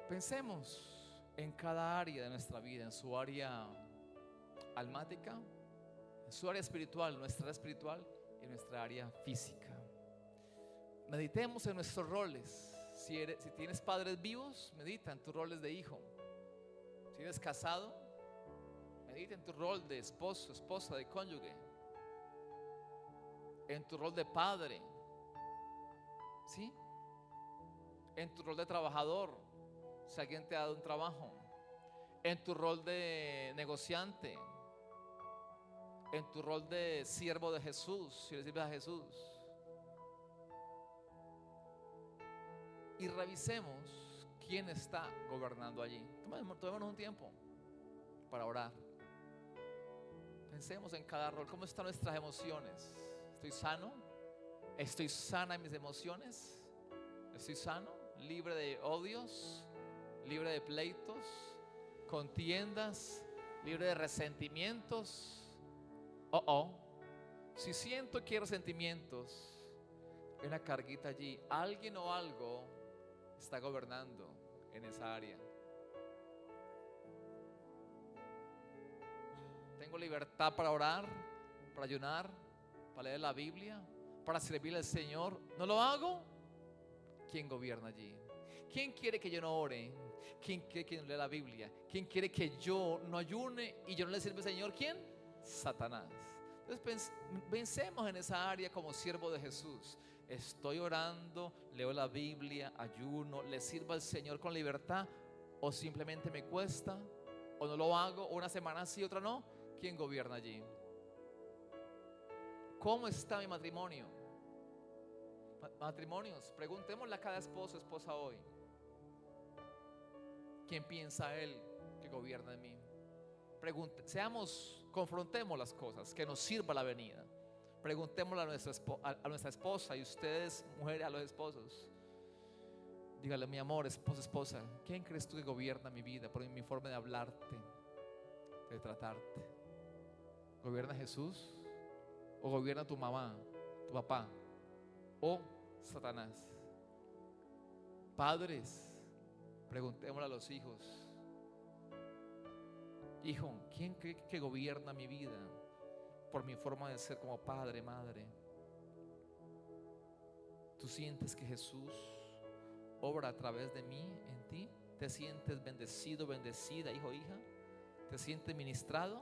Pensemos en cada área de nuestra vida, en su área almática, en su área espiritual, nuestra área espiritual y en nuestra área física. Meditemos en nuestros roles. Si tienes padres vivos, medita en tus roles de hijo. Si eres casado, medita en tu rol de esposo, esposa, de cónyuge, en tu rol de padre, ¿sí? En tu rol de trabajador, si alguien te ha dado un trabajo, en tu rol de negociante, en tu rol de siervo de Jesús, si le sirves a Jesús. Y revisemos quién está gobernando allí. Tomémonos un tiempo para orar. Pensemos en cada rol. ¿Cómo están nuestras emociones? ¿Estoy sano? ¿Estoy sana en mis emociones? ¿Estoy sano? ¿Libre de odios? ¿Libre de pleitos? ¿Contiendas? ¿Libre de resentimientos? Si siento que hay resentimientos, hay una carguita allí. Alguien o algo está gobernando en esa área. Tengo libertad para orar, para ayunar, para leer la Biblia, para servirle al Señor. ¿No lo hago? ¿Quién gobierna allí? ¿Quién quiere que yo no ore? ¿Quién quiere que no lea la Biblia? ¿Quién quiere que yo no ayune y yo no le sirva al Señor? ¿Quién? Satanás. Entonces pensemos en esa área como siervo de Jesús. Estoy orando, leo la Biblia, ayuno, le sirvo al Señor con libertad, o simplemente me cuesta, o no lo hago, una semana sí, otra no. ¿Quién gobierna allí? ¿Cómo está mi matrimonio? Matrimonios, preguntémosle a cada esposo, esposa hoy. ¿Quién piensa Él que gobierna en mí? Confrontemos las cosas, que nos sirva la venida. Preguntémosle a nuestra esposa, y ustedes, mujeres, a los esposos. Dígale: mi amor, esposa, ¿quién crees tú que gobierna mi vida, por mi forma de hablarte, de tratarte? ¿Gobierna Jesús? ¿O gobierna tu mamá, tu papá, o Satanás? Padres, preguntémosle a los hijos: hijo, ¿quién cree que gobierna mi vida por mi forma de ser como padre, madre? ¿Tú sientes que Jesús obra a través de mí, en ti? ¿Te sientes bendecido, bendecida, hijo, hija? ¿Te sientes ministrado?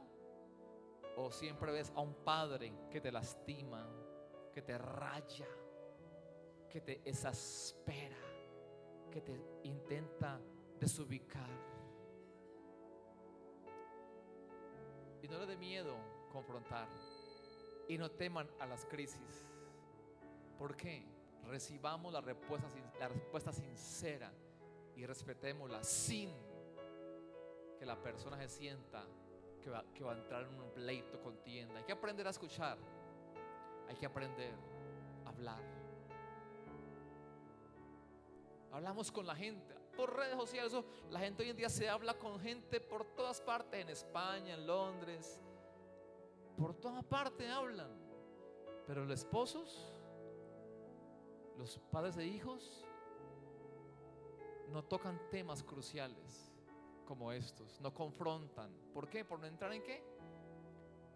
¿O siempre ves a un padre que te lastima, que te raya, que te exaspera, que te intenta desubicar? Y no le dé miedo confrontar, y no teman a las crisis. ¿Por qué? Recibamos la respuesta sincera y respetémosla, sin que la persona se sienta que va a entrar en un pleito, contienda. Hay que aprender a escuchar, hay que aprender a hablar. Hablamos con la gente por redes sociales. La gente hoy en día se habla con gente por todas partes, en España, en Londres, por todas partes hablan. Pero los esposos, los padres de hijos, no tocan temas cruciales como estos, no confrontan. ¿Por qué? Por no entrar en ¿qué?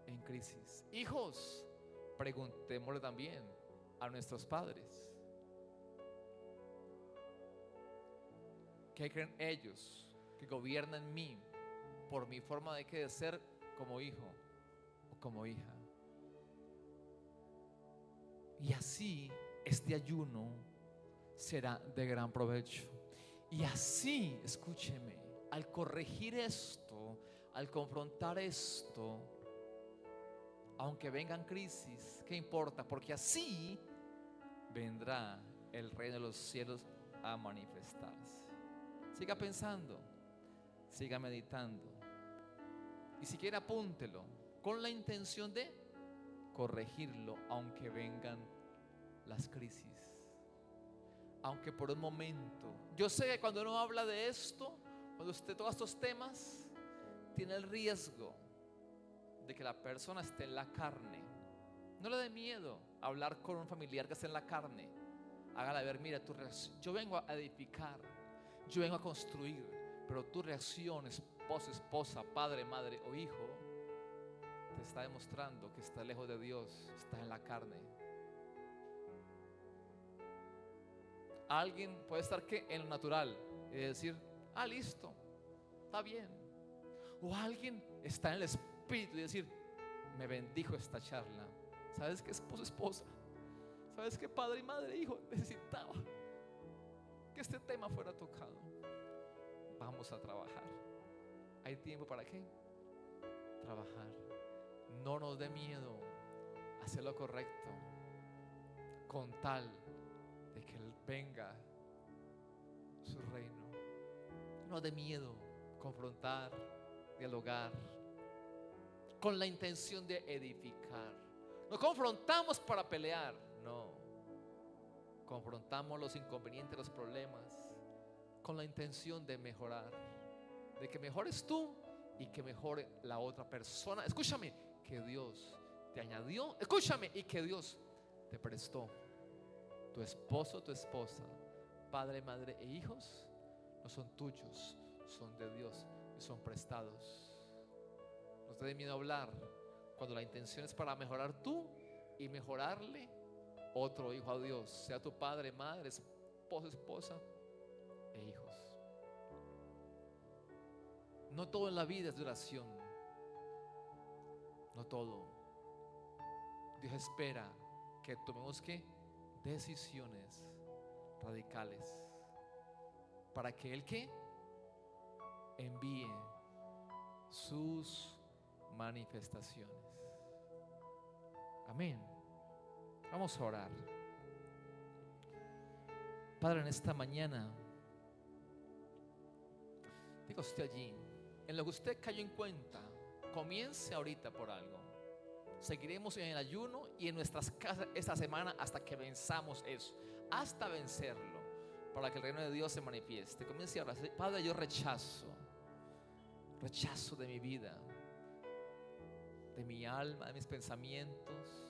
En crisis. Hijos, preguntémosle también a nuestros padres: ¿qué creen ellos que gobiernan en mí por mi forma de ser como hijo o como hija? Y así este ayuno será de gran provecho. Y así, escúcheme, al corregir esto, al confrontar esto, aunque vengan crisis, ¿qué importa? Porque así vendrá el reino de los cielos a manifestarse. Siga pensando, siga meditando, y si quiere apúntelo, con la intención de corregirlo, aunque vengan las crisis, aunque por un momento. Yo sé que cuando uno habla de esto, cuando usted toca estos temas, tiene el riesgo de que la persona esté en la carne. No le dé miedo hablar con un familiar que esté en la carne. Hágale ver: mira, yo vengo a edificar, yo vengo a construir, pero tu reacción, esposa, padre, madre o hijo, te está demostrando que estás lejos de Dios, estás en la carne. Alguien puede estar en lo natural y decir: listo, está bien. O alguien está en el espíritu y decir: me bendijo esta charla. ¿Sabes qué, esposa? ¿Sabes qué, padre y madre, hijo? Necesitaba que este tema fuera tocado. Vamos a trabajar. ¿Hay tiempo para qué? Trabajar. No nos dé miedo hacer lo correcto, con tal de que Él venga su reino. No de miedo confrontar, dialogar, con la intención de edificar. No confrontamos para pelear, no. Confrontamos los inconvenientes, los problemas, con la intención de mejorar, de que mejores tú y que mejore la otra persona. Escúchame, que Dios te añadió, escúchame, y que Dios te prestó. Tu esposo, tu esposa, padre, madre e hijos no son tuyos, son de Dios y son prestados. No te dé miedo hablar cuando la intención es para mejorar tú y mejorarle otro hijo a Dios, sea tu padre, madre, esposo, esposa e hijos. No todo en la vida es de oración, no todo. Dios espera que tomemos decisiones radicales para que Él envíe sus manifestaciones. Amén. Vamos a orar. Padre, en esta mañana Diga usted allí, en lo que usted cayó en cuenta, comience ahorita por algo. Seguiremos en el ayuno y en nuestras casas esta semana hasta que venzamos eso, hasta vencerlo, para que el reino de Dios se manifieste. Comience ahora. Padre, yo rechazo de mi vida, de mi alma, de mis pensamientos,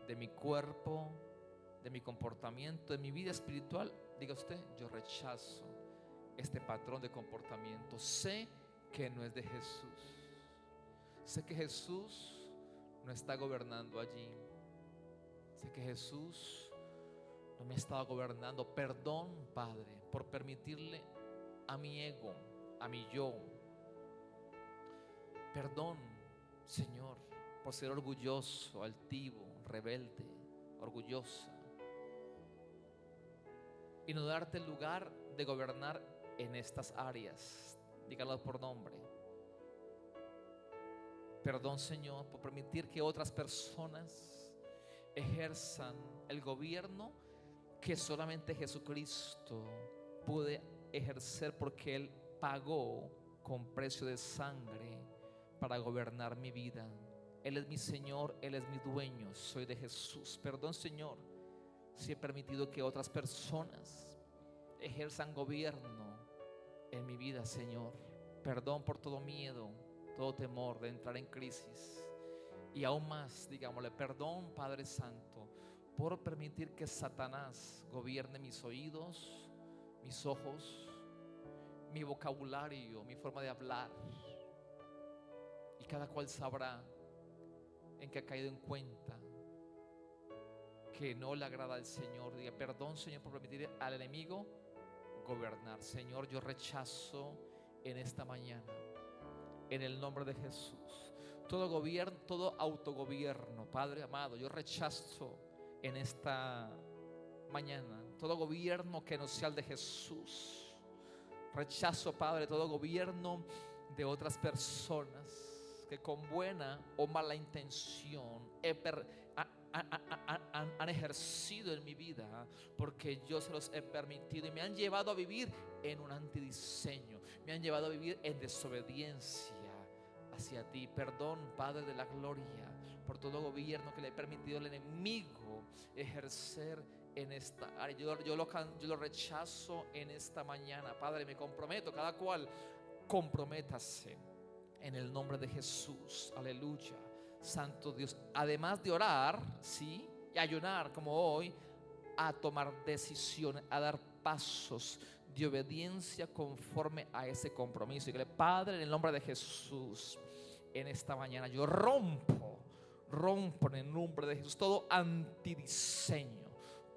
de mi cuerpo, de mi comportamiento, de mi vida espiritual. Diga usted, yo rechazo este patrón de comportamiento. Sé que no es de Jesús. Sé que Jesús no está gobernando allí. Sé que Jesús no me estaba gobernando. Perdón, Padre, por permitirle a mi ego, a mi yo. Perdón, Señor, por ser orgulloso, altivo, rebelde, orgullosa, y no darte el lugar de gobernar en estas áreas. Dígalo por nombre. Perdón, Señor, por permitir que otras personas ejerzan el gobierno que solamente Jesucristo puede ejercer, porque Él pagó con precio de sangre para gobernar mi vida. Él es mi Señor, Él es mi dueño, soy de Jesús. Perdón, Señor, si he permitido que otras personas ejerzan gobierno en mi vida, Señor. Perdón por todo miedo, todo temor de entrar en crisis. Y aún más, digámosle, perdón, Padre Santo, por permitir que Satanás gobierne mis oídos, mis ojos, mi vocabulario, mi forma de hablar. Y cada cual sabrá en que ha caído en cuenta que no le agrada al Señor. Diga, perdón, Señor, por permitir al enemigo gobernar. Señor, yo rechazo en esta mañana, en el nombre de Jesús, todo gobierno, todo autogobierno. Padre amado, yo rechazo en esta mañana todo gobierno que no sea el de Jesús. Rechazo, Padre, todo gobierno de otras personas que con buena o mala intención han ejercido en mi vida, porque yo se los he permitido y me han llevado a vivir en un antidiseño, me han llevado a vivir en desobediencia hacia ti. Perdón, Padre de la gloria, por todo gobierno que le he permitido al enemigo ejercer en esta área. Yo lo rechazo en esta mañana. Padre, me comprometo, cada cual comprométase en el nombre de Jesús. Aleluya. Santo Dios, además de orar, sí, y ayunar como hoy, a tomar decisiones, a dar pasos de obediencia conforme a ese compromiso. Y que Padre, en el nombre de Jesús, en esta mañana yo rompo en el nombre de Jesús todo antidiseño,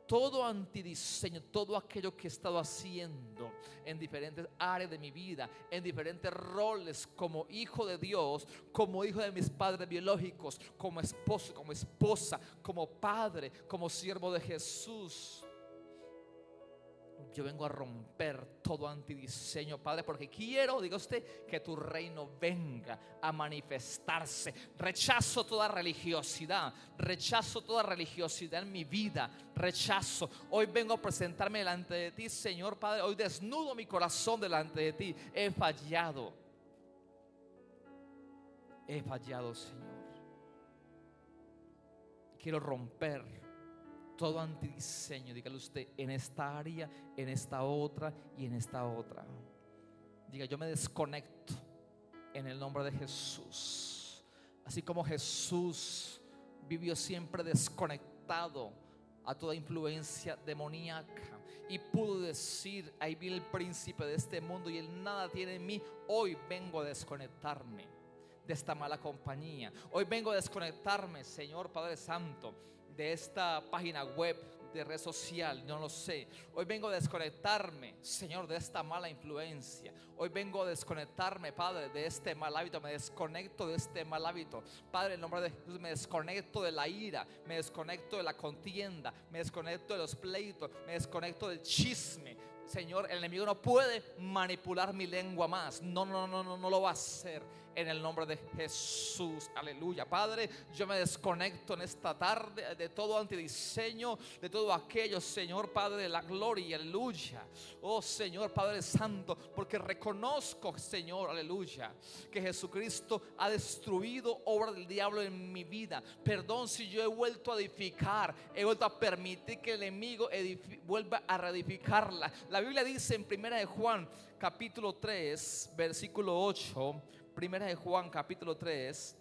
todo aquello que he estado haciendo en diferentes áreas de mi vida, en diferentes roles, como hijo de Dios, como hijo de mis padres biológicos, como esposo, como esposa, como padre, como siervo de Jesús. Yo vengo a romper todo antidiseño, Padre, porque quiero, diga usted, que tu reino venga a manifestarse. Rechazo toda religiosidad en mi vida. Rechazo. Hoy vengo a presentarme delante de ti, Señor Padre. Hoy desnudo mi corazón delante de ti. He fallado, Señor. Quiero romper todo antidiseño, dígale usted, en esta área, en esta otra y en esta otra. Diga, yo me desconecto en el nombre de Jesús. Así como Jesús vivió siempre desconectado a toda influencia demoníaca y pudo decir, ahí viene el príncipe de este mundo y él nada tiene en mí. Hoy vengo a desconectarme de esta mala compañía. Hoy vengo a desconectarme, Señor Padre Santo, de esta página web, de red social, no lo sé. Hoy vengo a desconectarme, Señor, de esta mala influencia. Hoy vengo a desconectarme, Padre, de este mal hábito. Me desconecto de este mal hábito, Padre, en el nombre de Jesús. Me desconecto de la ira, me desconecto de la contienda, me desconecto de los pleitos, me desconecto del chisme. Señor, el enemigo no puede manipular mi lengua más. No lo va a hacer. en el nombre de Jesús. Aleluya. Padre, yo me desconecto en esta tarde de todo antidiseño, de todo aquello, Señor Padre de la gloria. Aleluya. Oh Señor Padre Santo, porque reconozco, Señor, aleluya, que Jesucristo ha destruido obra del diablo en mi vida. Perdón si yo he vuelto a edificar, he vuelto a permitir que el enemigo vuelva a reedificarla. La Biblia dice en 1 de Juan capítulo 3 versículo 8, 1 de Juan capítulo 3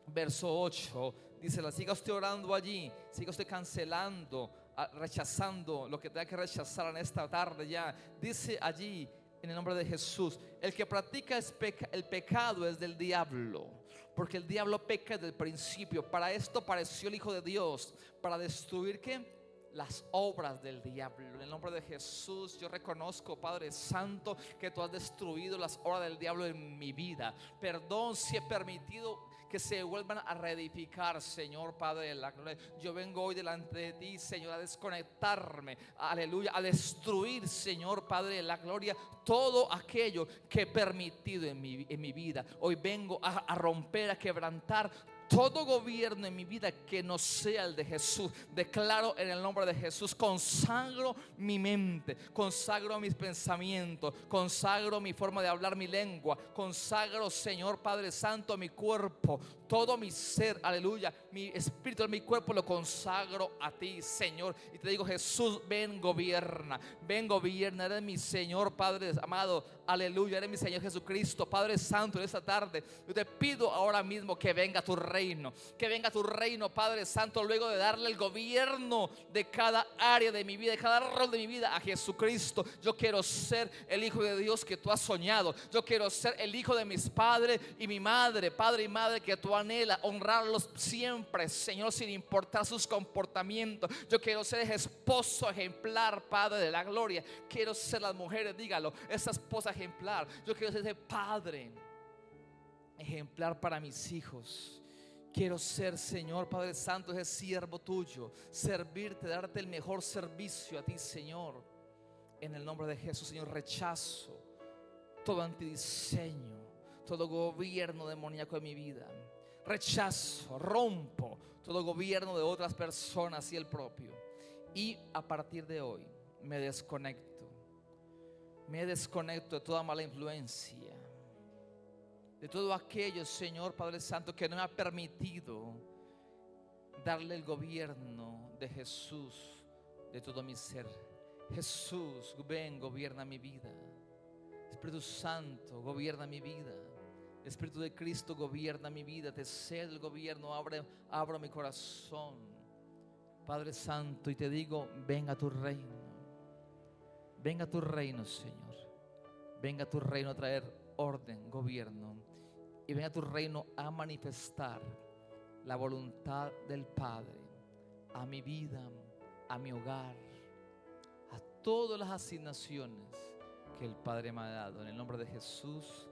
verso 8, dice: la siga usted orando allí, siga usted cancelando, rechazando lo que tenga que rechazar en esta tarde ya. Dice allí, en el nombre de Jesús: el que practica el pecado es del diablo, porque el diablo peca desde el principio. Para esto apareció el Hijo de Dios, para destruir ¿qué? Las obras del diablo. En el nombre de Jesús yo reconozco, Padre Santo, que tú has destruido las obras del diablo en mi vida. Perdón si he permitido que se vuelvan a reedificar, Señor Padre de la gloria. Yo vengo hoy delante de ti, Señor, a desconectarme, aleluya, a destruir, Señor Padre de la gloria, todo aquello que he permitido en mi vida. Hoy vengo a romper, a quebrantar todo gobierno en mi vida que no sea el de Jesús. Declaro en el nombre de Jesús: consagro mi mente, consagro mis pensamientos, consagro mi forma de hablar, mi lengua, consagro, Señor Padre Santo, mi cuerpo, todo mi ser, aleluya, mi espíritu, mi cuerpo lo consagro a ti, Señor. Y te digo: Jesús, ven, gobierna, eres mi Señor Padre amado, aleluya, eres mi Señor Jesucristo, Padre Santo. En esta tarde yo te pido ahora mismo que venga tu reino, que venga tu reino, Padre Santo, luego de darle el gobierno de cada área de mi vida, de cada rol de mi vida a Jesucristo. Yo quiero ser el hijo de Dios que tú has soñado. Yo quiero ser el hijo de mis padres y mi madre, padre y madre, que tú anhelas, honrarlos siempre, Señor, sin importar sus comportamientos. Yo quiero ser ese esposo ejemplar, Padre de la gloria. Quiero ser, las mujeres, dígalo, esa esposa ejemplar. Yo quiero ser ese padre ejemplar para mis hijos. Quiero ser, Señor Padre Santo, ese siervo tuyo, servirte, darte el mejor servicio a ti, Señor. En el nombre de Jesús, Señor, rechazo todo antidiseño, todo gobierno demoníaco de mi vida. Rechazo, rompo todo gobierno de otras personas y el propio. Y a partir de hoy me desconecto de toda mala influencia, de todo aquello, Señor Padre Santo, que no me ha permitido darle el gobierno de Jesús de todo mi ser. Jesús, ven, gobierna mi vida. Espíritu Santo, gobierna mi vida. Espíritu de Cristo, gobierna mi vida. Te cedo el gobierno, abro mi corazón, Padre Santo, y te digo: venga tu reino. Venga tu reino, Señor. Venga tu reino a traer orden, gobierno. Y venga tu reino a manifestar la voluntad del Padre a mi vida, a mi hogar, a todas las asignaciones que el Padre me ha dado. En el nombre de Jesús,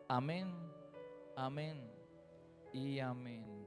amén, amén y amén.